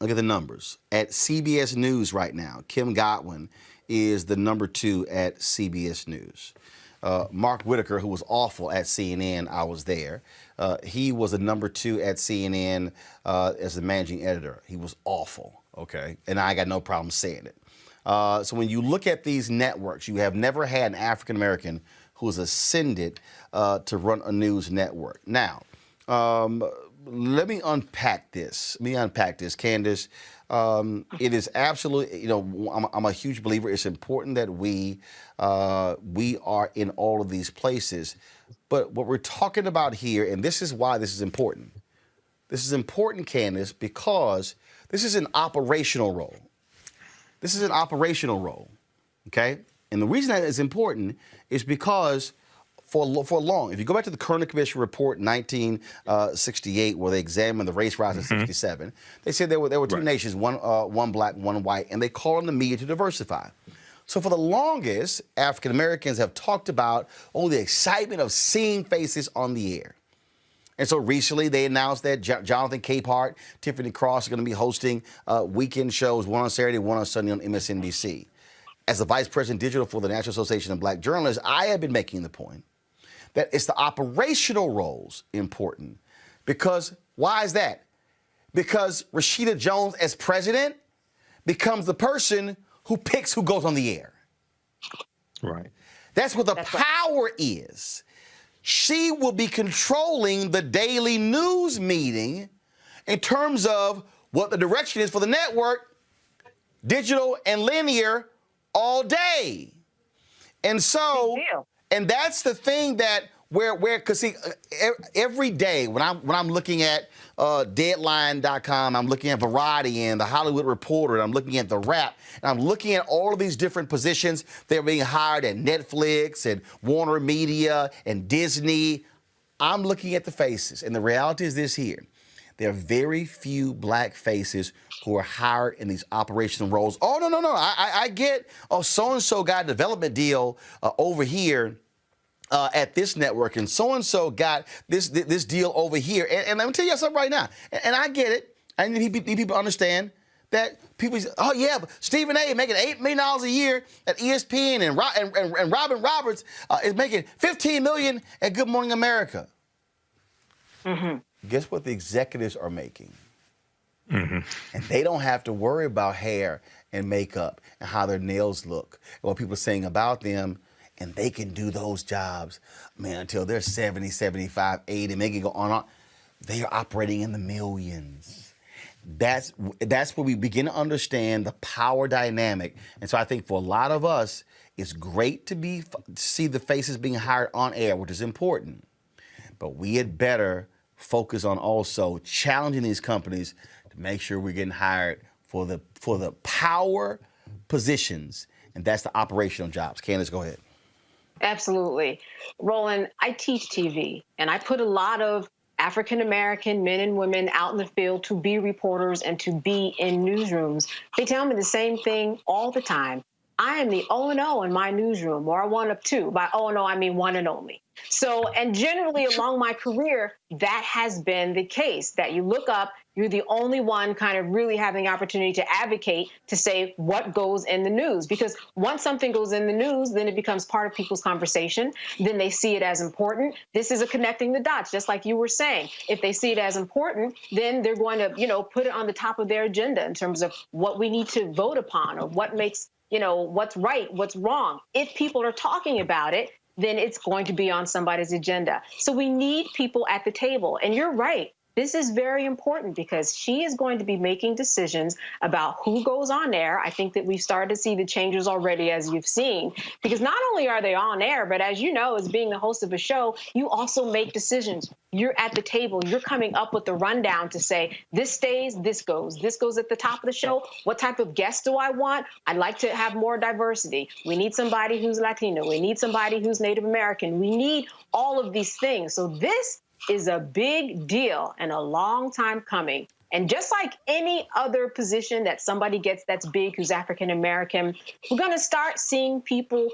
at CBS News right now, Kim Godwin is the number 2 at CBS News. Mark Whitaker, who was awful at CNN, I was there. He was the number 2 at CNN as the managing editor. He was awful, okay? And I got no problem saying it. So when you look at these networks, you have never had an African-American who has ascended to run a news network. Now, let me unpack this. Candace. It is absolutely, I'm a huge believer. It's important that we are in all of these places. But what we're talking about here, and this is why this is important. This is important, Candace, because this is an operational role. Okay? And the reason that is important is because for long, if you go back to the Kerner Commission report in 1968, where they examined the race riots in 67, they said there were two nations, one Black, one white, and they called on the media to diversify. So for the longest, African Americans have talked about, the excitement of seeing faces on the air. And so recently they announced that Jonathan Capehart, Tiffany Cross are going to be hosting weekend shows, one on Saturday, one on Sunday on MSNBC. as the Vice President Digital for the National Association of Black Journalists, I have been making the point that it's the operational roles important. Because why is that? Because Rashida Jones as president becomes the person who picks who goes on the air. Right. That's what the power is. She will be controlling the daily news meeting in terms of what the direction is for the network, digital and linear, all day. And so, and that's the thing that because see, every day when I'm looking at Deadline.com, I'm looking at Variety and The Hollywood Reporter, and I'm looking at The Wrap, and I'm looking at all of these different positions. They're being hired at Netflix and Warner Media and Disney. I'm looking at the faces, and the reality is this here. There are very few black faces who are hired in these operational roles. Oh, no. I get, so-and-so got a development deal over here at this network, and so-and-so got this deal over here. And let me tell you something right now. And I get it. I need people to understand that people say, oh, yeah, but Stephen A. making $8 million a year at ESPN, and Robin Roberts is making $15 million at Good Morning America. Mm-hmm. Guess what the executives are making? Mm-hmm. And they don't have to worry about hair and makeup and how their nails look and what people are saying about them. And they can do those jobs, man, until they're 70, 75, 80, make it go on. They are operating in the millions. That's where we begin to understand the power dynamic. And so I think for a lot of us, it's great to see the faces being hired on air, which is important. But we had better focus on also challenging these companies to make sure we're getting hired for the power positions, and that's the operational jobs. Candace, go ahead. Absolutely. Roland, I teach TV, and I put a lot of African-American men and women out in the field to be reporters and to be in newsrooms. They tell me the same thing all the time. I am the O&O in my newsroom, or one of two. By O&O, I mean one and only. So, and generally along my career, that has been the case, that you look up, you're the only one kind of really having the opportunity to advocate to say what goes in the news. Because once something goes in the news, then it becomes part of people's conversation. Then they see it as important. This is a connecting the dots, just like you were saying. If they see it as important, then they're going to, put it on the top of their agenda in terms of what we need to vote upon or what makes, what's right, what's wrong. If people are talking about it, then it's going to be on somebody's agenda. So we need people at the table. And you're right. This is very important because she is going to be making decisions about who goes on air. I think that we've started to see the changes already, as you've seen, because not only are they on air, but as you know, as being the host of a show, you also make decisions. You're at the table. You're coming up with the rundown to say, this stays, this goes at the top of the show. What type of guest do I want? I'd like to have more diversity. We need somebody who's Latino. We need somebody who's Native American. We need all of these things. So this is a big deal and a long time coming. And just like any other position that somebody gets that's big who's African American, we're going to start seeing people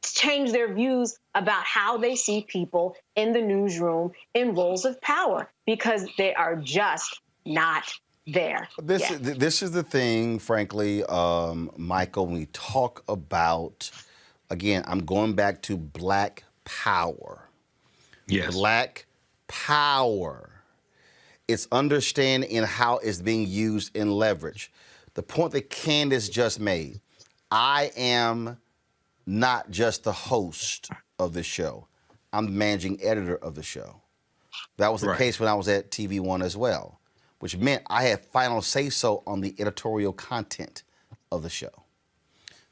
change their views about how they see people in the newsroom in roles of power because they are just not there. This is the thing, frankly, Michael, when we talk about, again, I'm going back to Black power. Yes. Black power. It's understanding how it's being used in leverage. The point that Candace just made, I am not just the host of the show. I'm the managing editor of the show. That was the case when I was at TV One as well, which meant I had final say-so on the editorial content of the show.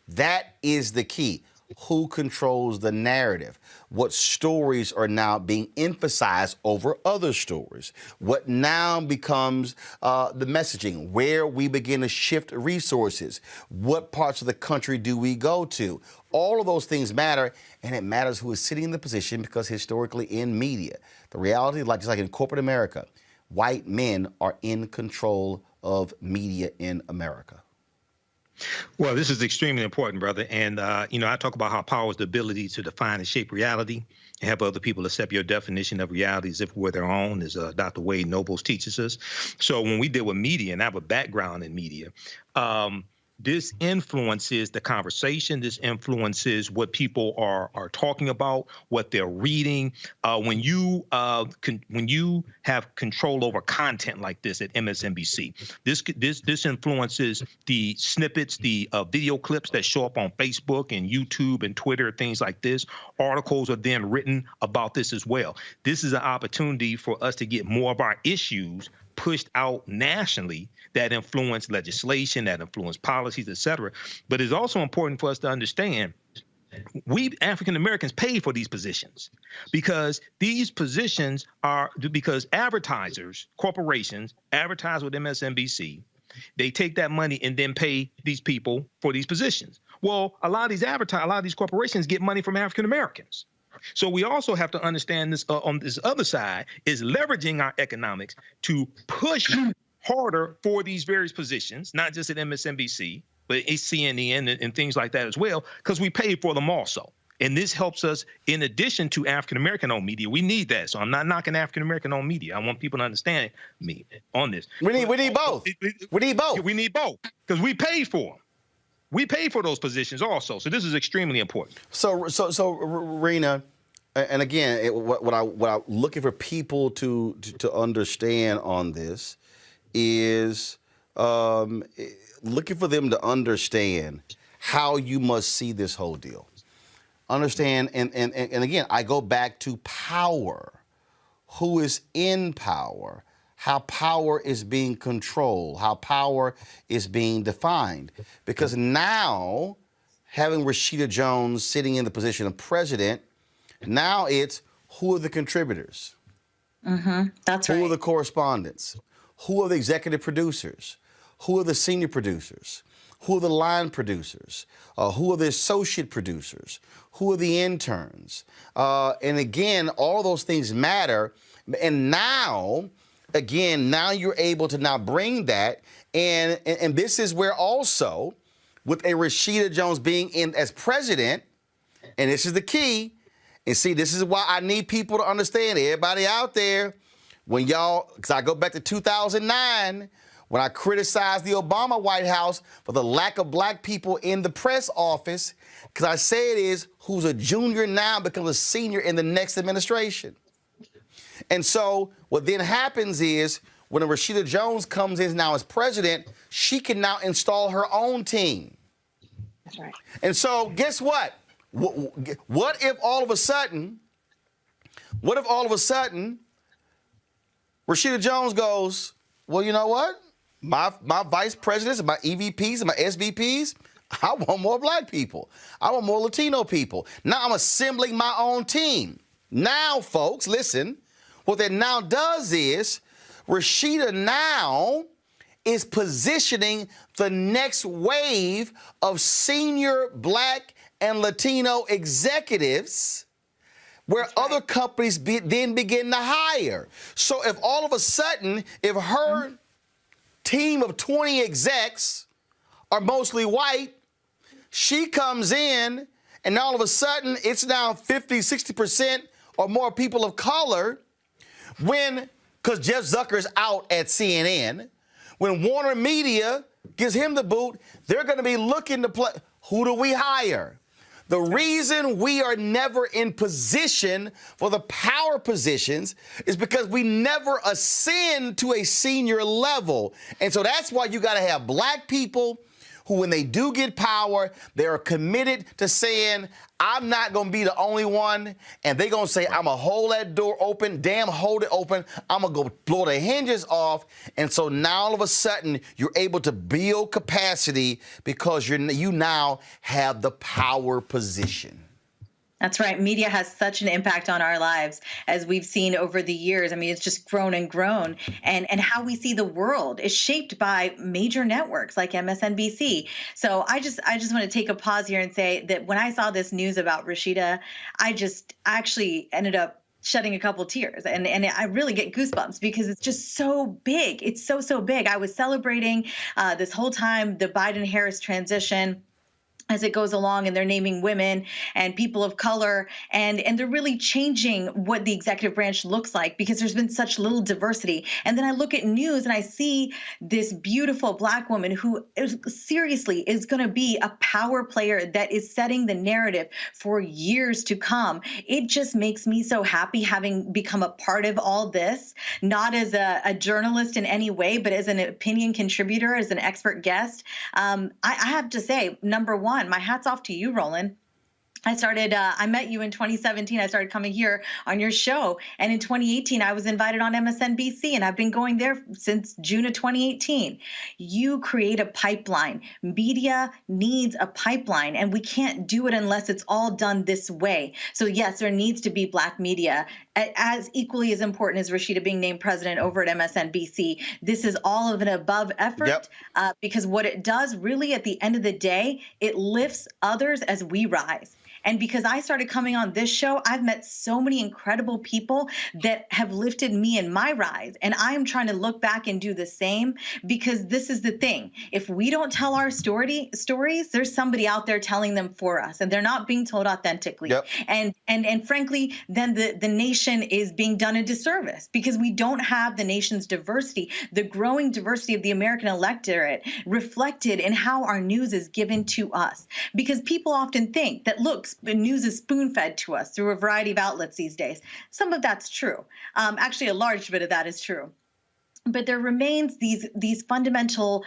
That is the key. Who controls the narrative? What stories are now being emphasized over other stories? What now becomes the messaging? Where we begin to shift resources? What parts of the country do we go to? All of those things matter, and it matters who is sitting in the position because historically in media, the reality, just like in corporate America, white men are in control of media in America. Well, this is extremely important, brother. And, I talk about how power is the ability to define and shape reality and help other people accept your definition of reality as if it were their own, as Dr. Wade Nobles teaches us. So when we deal with media, and I have a background in media, this influences the conversation. This influences what people are talking about, what they're reading. When you have control over content like this at MSNBC, this influences the snippets, the video clips that show up on Facebook and YouTube and Twitter, things like this. Articles are then written about this as well. This is an opportunity for us to get more of our issues pushed out nationally that influence legislation, that influence policies, et cetera. But it's also important for us to understand we African Americans pay for these positions because these positions are because advertisers, corporations advertise with MSNBC. They take that money and then pay these people for these positions. Well, a lot of these corporations get money from African Americans. So we also have to understand this on this other side is leveraging our economics to push harder for these various positions, not just at MSNBC, but at CNN and things like that as well, because we pay for them also. And this helps us in addition to African-American-owned media. We need that. So I'm not knocking African-American-owned media. I want people to understand me on this. We need both. We need both. We need both because we pay for them. We pay for those positions also. So this is extremely important. So Rena, and again, what I'm looking for people to understand on this is looking for them to understand how you must see this whole deal. Understand, and again, I go back to power. Who is in power? How power is being controlled, how power is being defined. Because now, having Rashida Jones sitting in the position of president, now it's who are the contributors? That's right. Who are the correspondents? Who are the executive producers? Who are the senior producers? Who are the line producers? Who are the associate producers? Who are the interns? And again, all those things matter. And now, again, now you're able to now bring that. And this is where also, with a Rashida Jones being in as president, and this is the key, and see, this is why I need people to understand, everybody out there, when y'all, because I go back to 2009, when I criticized the Obama White House for the lack of black people in the press office, because I say it is, who's a junior now becomes a senior in the next administration. And so what then happens is when Rashida Jones comes in now as president, she can now install her own team. That's right. And so guess what? What if all of a sudden, Rashida Jones goes, well, you know what? My vice presidents and my EVPs and my SVPs, I want more black people. I want more Latino people. Now I'm assembling my own team. Now, folks, listen, what that now does is Rashida now is positioning the next wave of senior black and Latino executives where other companies then begin to hire. So if all of a sudden, if her team of 20 execs are mostly white, she comes in and all of a sudden it's now 50, 60% or more people of color because Jeff Zucker's out at CNN, when Warner Media gives him the boot, they're going to be looking to play. Who do we hire? The reason we are never in position for the power positions is because we never ascend to a senior level. And so that's why you got to have black people who, when they do get power, they are committed to saying, I'm not going to be the only one. And they're going to say, I'm going to hold that door open. Damn, hold it open. I'm going to go blow the hinges off. And so now all of a sudden, you're able to build capacity because you now have the power position. That's right. Media has such an impact on our lives, as we've seen over the years. I mean, it's just grown and grown. And how we see the world is shaped by major networks like MSNBC. So I just want to take a pause here and say that when I saw this news about Rashida, I actually ended up shedding a couple tears. And I really get goosebumps because it's just so big. It's so big. I was celebrating this whole time the Biden-Harris transition. as it goes along, and they're naming women and people of color, and they're really changing what the executive branch looks like because there's been such little diversity. And then I look at news and I see this beautiful Black woman who seriously is going to be a power player that is setting the narrative for years to come. It just makes me so happy having become a part of all this, not as a journalist in any way, but as an opinion contributor, as an expert guest. I have to say, number one, my hat's off to you, Roland. I met you in 2017. I started coming here on your show. And in 2018, I was invited on MSNBC, and I've been going there since June of 2018. You create a pipeline. Media needs a pipeline, and we can't do it unless it's all done this way. So yes, there needs to be Black media, as equally as important as Rashida being named president over at MSNBC. This is all of an above effort, because what it does really at the end of the day, it lifts others as we rise. And because I started coming on this show, I've met so many incredible people that have lifted me in my rise. And I am trying to look back and do the same, because this is the thing. If we don't tell our stories, there's somebody out there telling them for us, and they're not being told authentically. And frankly, then the nation is being done a disservice, because we don't have the nation's diversity, the growing diversity of the American electorate reflected in how our news is given to us. Because people often think that, look, the news is spoon-fed to us through a variety of outlets these days. Some of that's true. Actually, a large bit of that is true. But there remains these fundamental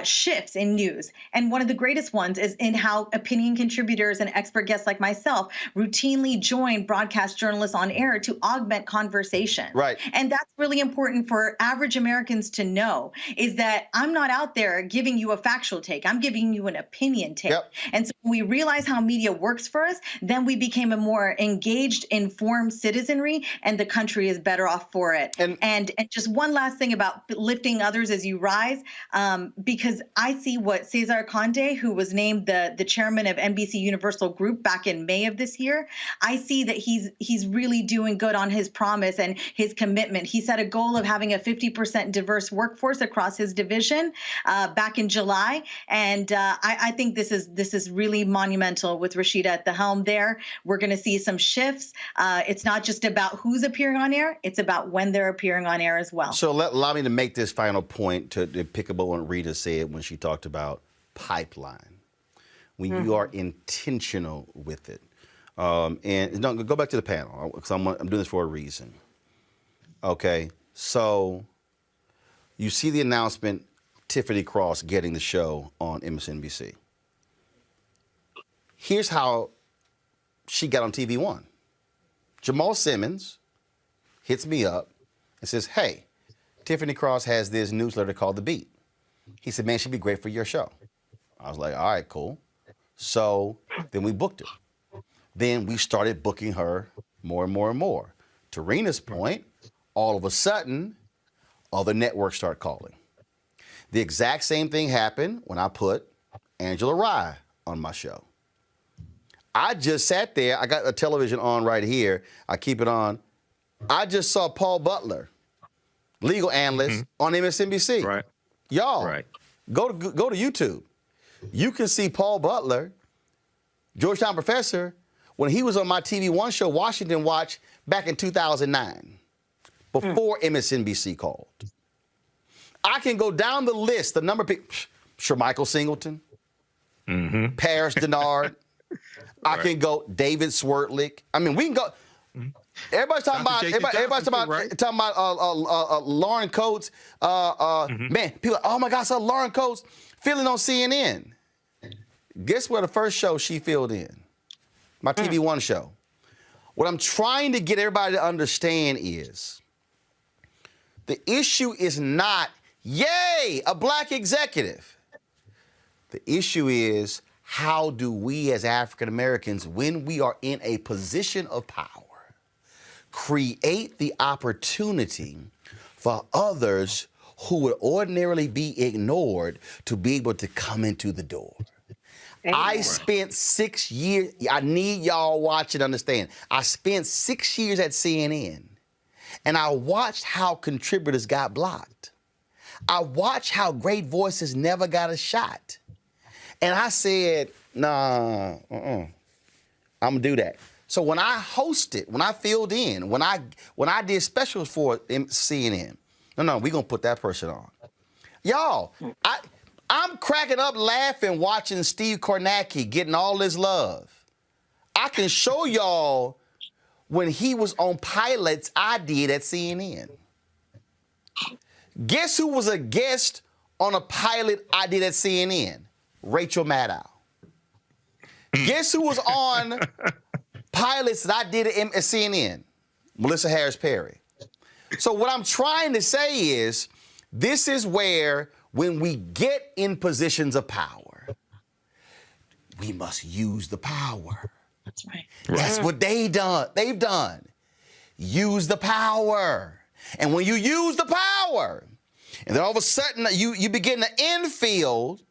shifts in news. And one of the greatest ones is in how opinion contributors and expert guests like myself routinely join broadcast journalists on air to augment conversation. Right. And that's really important for average Americans to know, is that I'm not out there giving you a factual take. I'm giving you an opinion take. And so when we realize how media works for us, then we became a more engaged, informed citizenry, and the country is better off for it. And just one last thing about lifting others as you rise, because I see what Cesar Conde, who was named the chairman of NBC Universal Group back in May of this year, I see that he's really doing good on his promise and his commitment. He set a goal of having a 50% diverse workforce across his division back in July, and I think this is really monumental with Rashida at the helm there. We're going to see some shifts. It's not just about who's appearing on air, it's about when they're appearing on air as well. So allow me to make this final point to pick up on what Rita said when she talked about pipeline. When you are intentional with it. And no, go back to the panel, because I'm doing this for a reason. Okay, so you see the announcement, Tiffany Cross getting the show on MSNBC. Here's how she got on TV One. Jamal Simmons hits me up and says, hey, Tiffany Cross has this newsletter called The Beat. He said, man, she'd be great for your show. I was like, all right, cool. So then we booked her. Then we started booking her more and more and more. To Rena's point, all of a sudden, other networks start calling. The exact same thing happened when I put Angela Rye on my show. I just sat there. I got a television on right here. I keep it on. I just saw Paul Butler, legal analyst on MSNBC. Right. Y'all, go to YouTube. You can see Paul Butler, Georgetown professor, when he was on my TV One show, Washington Watch, back in 2009, before MSNBC called. I can go down the list, the number of people, Shermichael Singleton, Paris Denard. I can go David Swertlick. I mean, we can go. Everybody's talking about Lauren Coates. Man, people are, oh my God, I saw Lauren Coates filling on CNN. Guess where the first show she filled in? My TV One show. What I'm trying to get everybody to understand is the issue is not, yay, a black executive. The issue is, how do we as African Americans, when we are in a position of power, create the opportunity for others who would ordinarily be ignored to be able to come into the door? I spent 6 years, I need y'all watch and understand, I spent 6 years at CNN, and I watched how contributors got blocked. I watched how great voices never got a shot. And I said, nah, I'm gonna do that. So when I hosted, when I filled in, when I did specials for CNN, no, we're gonna put that person on. Y'all, I'm cracking up laughing watching Steve Kornacki getting all this love. I can show y'all when he was on pilots I did at CNN. Guess who was a guest on a pilot I did at CNN? Rachel Maddow. Guess who was on pilots that I did at CNN? Melissa Harris Perry. So what I'm trying to say is, this is where, when we get in positions of power, we must use the power. That's right. That's what they've done. Use the power. And when you use the power, and then all of a sudden you begin to infield,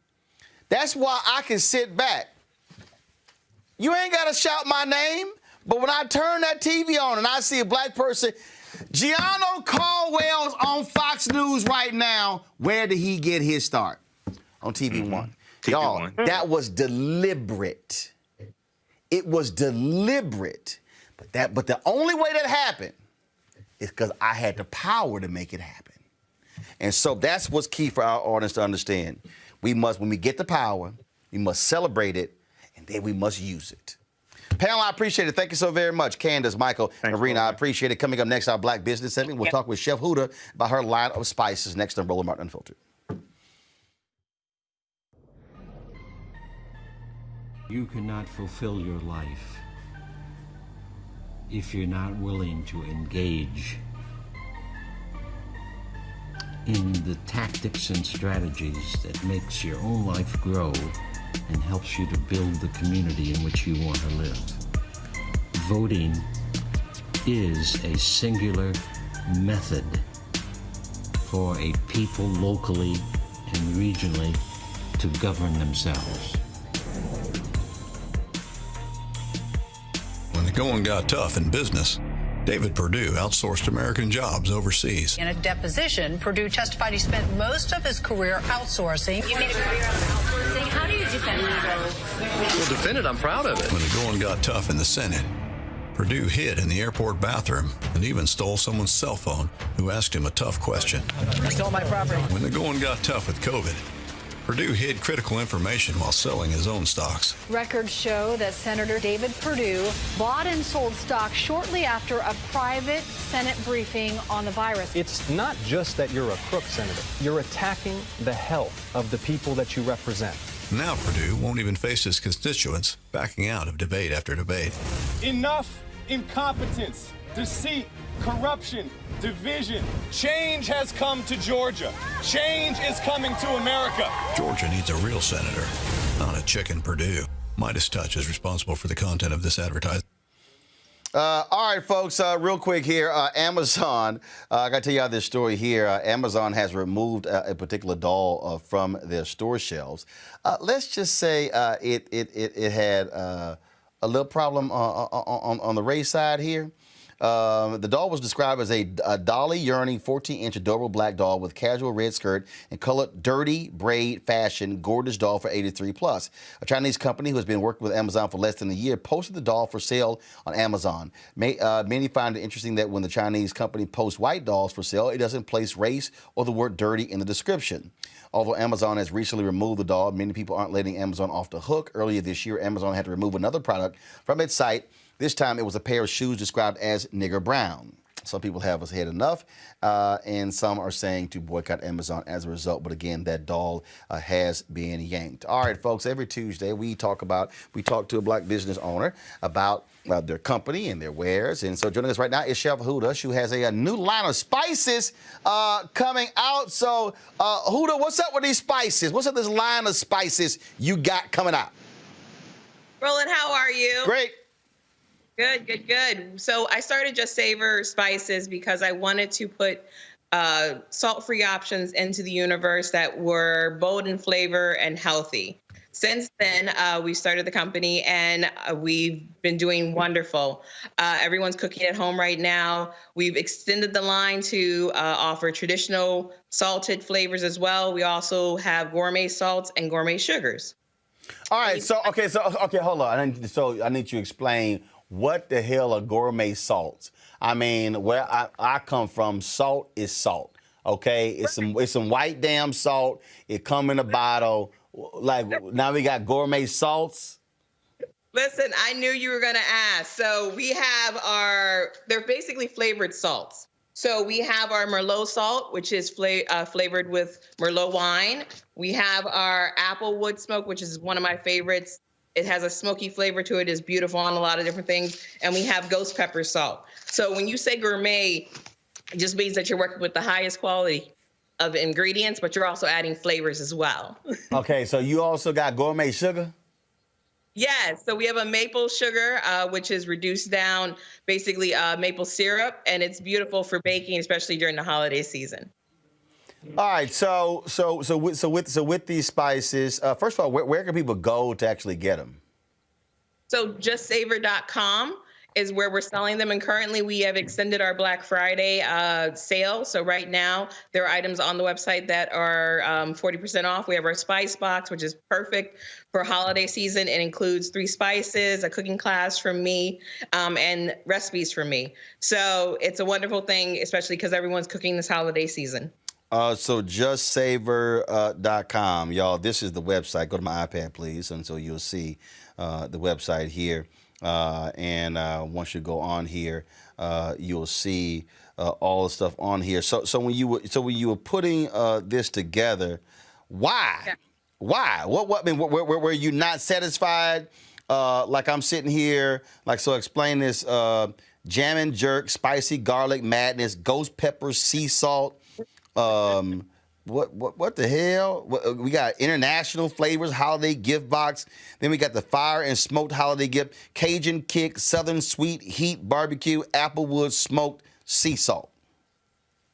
that's why I can sit back. You ain't got to shout my name, but when I turn that TV on and I see a black person, Gianno Caldwell's on Fox News right now. Where did he get his start? On TV One. Y'all, that was deliberate. It was deliberate. But the only way that happened is because I had the power to make it happen. And so that's what's key for our audience to understand. We must, when we get the power, we must celebrate it, and then we must use it. Panel, I appreciate it. Thank you so very much. Candace, Michael, and Marina, I appreciate it. Coming up next, our Black Business segment, we'll talk with Chef Huda about her line of spices next on Roland Martin Unfiltered. You cannot fulfill your life if you're not willing to engage in the tactics and strategies that makes your own life grow and helps you to build the community in which you want to live. Voting is a singular method for a people locally and regionally to govern themselves. When the going got tough in business, David Perdue outsourced American jobs overseas. In a deposition, Perdue testified he spent most of his career outsourcing. You made a career out of outsourcing? How do you defend that? Well, defend it, I'm proud of it. When the going got tough in the Senate, Perdue hid in the airport bathroom and even stole someone's cell phone who asked him a tough question. You stole my property. When the going got tough with COVID, Perdue hid critical information while selling his own stocks. Records show that Senator David Perdue bought and sold stock shortly after a private Senate briefing on the virus. It's not just that you're a crook, Senator. You're attacking the health of the people that you represent. Now Perdue won't even face his constituents, backing out of debate after debate. Enough incompetence, deceit, corruption, division. Change has come to Georgia. Change is coming to America. Georgia needs a real senator, not a chicken Perdue. Midas Touch is responsible for the content of this advertisement. All right, folks, real quick here. Amazon, I got to tell you this story here. Amazon has removed a particular doll from their store shelves. Let's just say it had a little problem on the race side here. The doll was described as a dolly yearning 14-inch adorable black doll with casual red skirt and colored dirty braid fashion, gorgeous doll for 83 plus. A Chinese company who has been working with Amazon for less than a year posted the doll for sale on Amazon. Many find it interesting that when the Chinese company posts white dolls for sale, it doesn't place race or the word dirty in the description. Although Amazon has recently removed the doll, many people aren't letting Amazon off the hook. Earlier this year, Amazon had to remove another product from its site. This time, it was a pair of shoes described as nigger brown. Some people have had enough, and some are saying to boycott Amazon as a result. But again, that doll has been yanked. All right, folks, every Tuesday we talk to a black business owner about their company and their wares. And so joining us right now is Chef Huda. She has a new line of spices coming out. So Huda, what's up with these spices? What's up with this line of spices you got coming out? Roland, how are you? Great. Good, good, good. So I started Just Savor Spices because I wanted to put salt-free options into the universe that were bold in flavor and healthy. Since then, we started the company, and we've been doing wonderful. Everyone's cooking at home right now. We've extended the line to offer traditional salted flavors as well. We also have gourmet salts and gourmet sugars. All right, okay, hold on. I need you to explain what the hell are gourmet salts. I mean, where I come from, salt is salt. Okay, it's some white damn salt. It come in a bottle. Like now we got gourmet salts. Listen, I knew you were going to ask. So we have they're basically flavored salts. So we have our Merlot salt, which is flavored with Merlot wine. We have our apple wood smoke, which is one of my favorites. It has a smoky flavor to it. It's beautiful on a lot of different things. And we have ghost pepper salt. So when you say gourmet, it just means that you're working with the highest quality of ingredients, but you're also adding flavors as well. Okay, so you also got gourmet sugar? Yes, so we have a maple sugar, which is reduced down, basically maple syrup, and it's beautiful for baking, especially during the holiday season. All right, so with these spices, first of all, where can people go to actually get them? So justsavor.com is where we're selling them, and currently we have extended our Black Friday sale. So right now there are items on the website that are 40% off. We have our spice box, which is perfect for holiday season. It includes 3 spices, a cooking class from me, and recipes from me. So it's a wonderful thing, especially because everyone's cooking this holiday season. So justsavor.com, y'all. This is the website. Go to my iPad, please, and so you'll see the website here. And once you go on here, you'll see all the stuff on here. So when you were putting this together, why? Yeah. Why? What? I mean, were you not satisfied? Like I'm sitting here, explain this: jam and jerk, spicy garlic madness, ghost pepper, sea salt. What the hell? We got international flavors, holiday gift box. Then we got the fire and smoked holiday gift, Cajun kick, southern sweet heat barbecue, applewood smoked sea salt.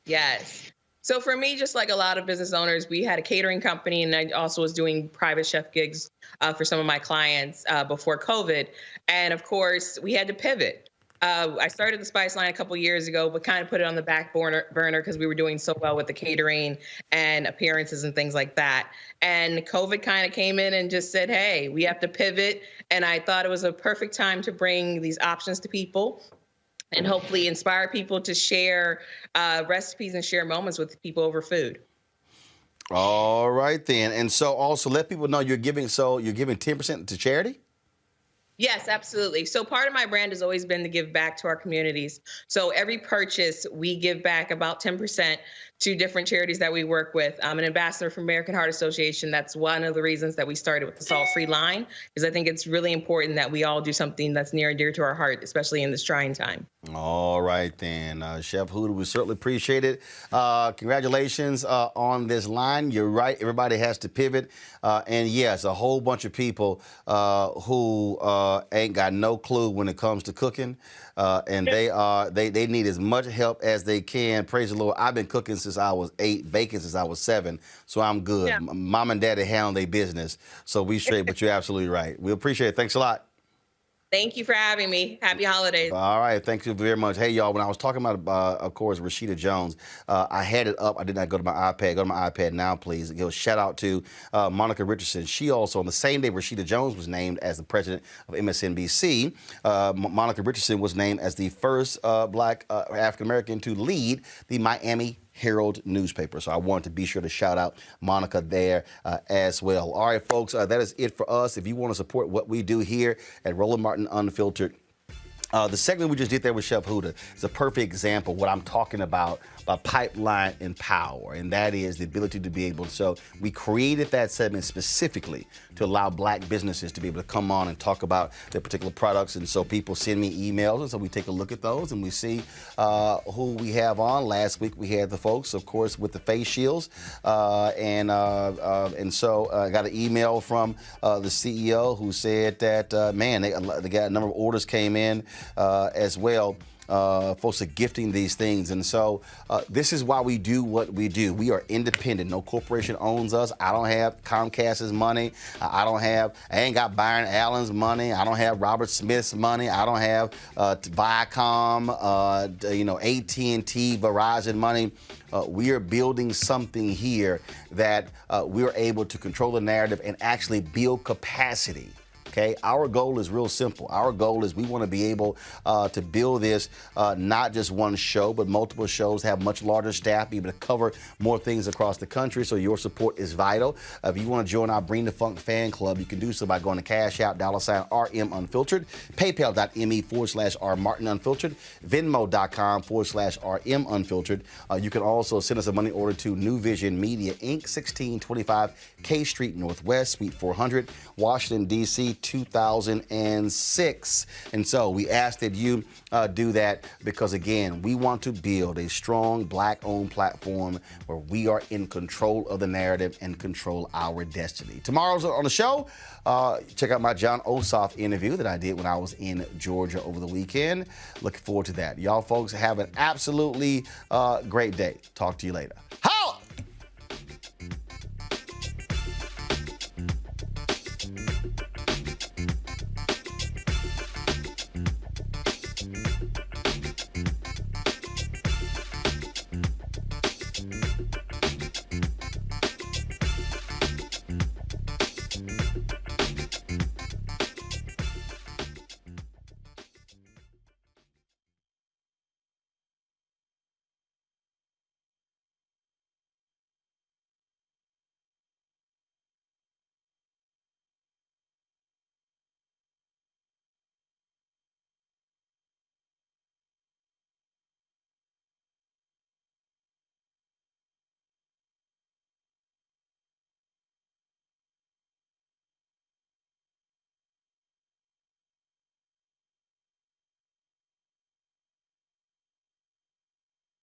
Yes. So for me, just like a lot of business owners, we had a catering company, and I also was doing private chef gigs for some of my clients before COVID. And of course, we had to pivot. I started the Spice line a couple years ago, but kind of put it on the back burner because we were doing so well with the catering and appearances and things like that. And COVID kind of came in and just said, hey, we have to pivot. And I thought it was a perfect time to bring these options to people and hopefully inspire people to share recipes and share moments with people over food. All right, then. And so also let people know you're giving 10% to charity? Yes, absolutely. So part of my brand has always been to give back to our communities. So every purchase, we give back about 10% to different charities that we work with. I'm an ambassador for American Heart Association. That's one of the reasons that we started with the salt-free line, because I think it's really important that we all do something that's near and dear to our heart, especially in this trying time. All right, then. Chef Huda, we certainly appreciate it. Congratulations on this line. You're right. Everybody has to pivot. And yes, a whole bunch of people who ain't got no clue when it comes to cooking. And they need as much help as they can. Praise the Lord. I've been cooking since I was 8, baking since I was 7, so I'm good. Yeah. Mom and Daddy handle their business, so we straight, but you're absolutely right. We appreciate it. Thanks a lot. Thank you for having me. Happy holidays. All right. Thank you very much. Hey, y'all, when I was talking about, of course, Rashida Jones, I had it up. I did not go to my iPad. Go to my iPad now, please. Give a shout out to Monica Richardson. She also, on the same day Rashida Jones was named as the president of MSNBC, Monica Richardson was named as the first black African-American to lead the Miami Herald newspaper. So I wanted to be sure to shout out Monica there as well. All right, folks, that is it for us. If you want to support what we do here at Roland Martin Unfiltered, the segment we just did there with Chef Huda is a perfect example of what I'm talking about by pipeline and power, and that is the ability to be able to. So we created that segment specifically to allow black businesses to be able to come on and talk about their particular products. And so people send me emails, and so we take a look at those and we see who we have on. Last week we had the folks, of course, with the face shields, and so I got an email from the CEO who said that man, they got a number of orders came in as well. folks are gifting these things. And so this is why we do what we do. We are independent. No corporation owns us. I don't have Comcast's money. I ain't got Byron Allen's money. I don't have Robert Smith's money. I don't have Viacom, AT&T, Verizon money. We are building something here that we are able to control the narrative and actually build capacity. Okay, our goal is real simple. Our goal is we want to be able to build this, not just one show, but multiple shows, have much larger staff, be able to cover more things across the country. So your support is vital. If you want to join our Bring the Funk fan club, you can do so by going to Cash App, $RM Unfiltered, PayPal.me/R Martin Venmo.com/RM Unfiltered. You can also send us a money order to New Vision Media, Inc., 1625 K Street Northwest, Suite 400, Washington, D.C., 2006. And so we ask that you do that because, again, we want to build a strong Black-owned platform where we are in control of the narrative and control our destiny. Tomorrow's on the show. Check out my John Ossoff interview that I did when I was in Georgia over the weekend. Looking forward to that. Y'all folks have an absolutely great day. Talk to you later. Hi!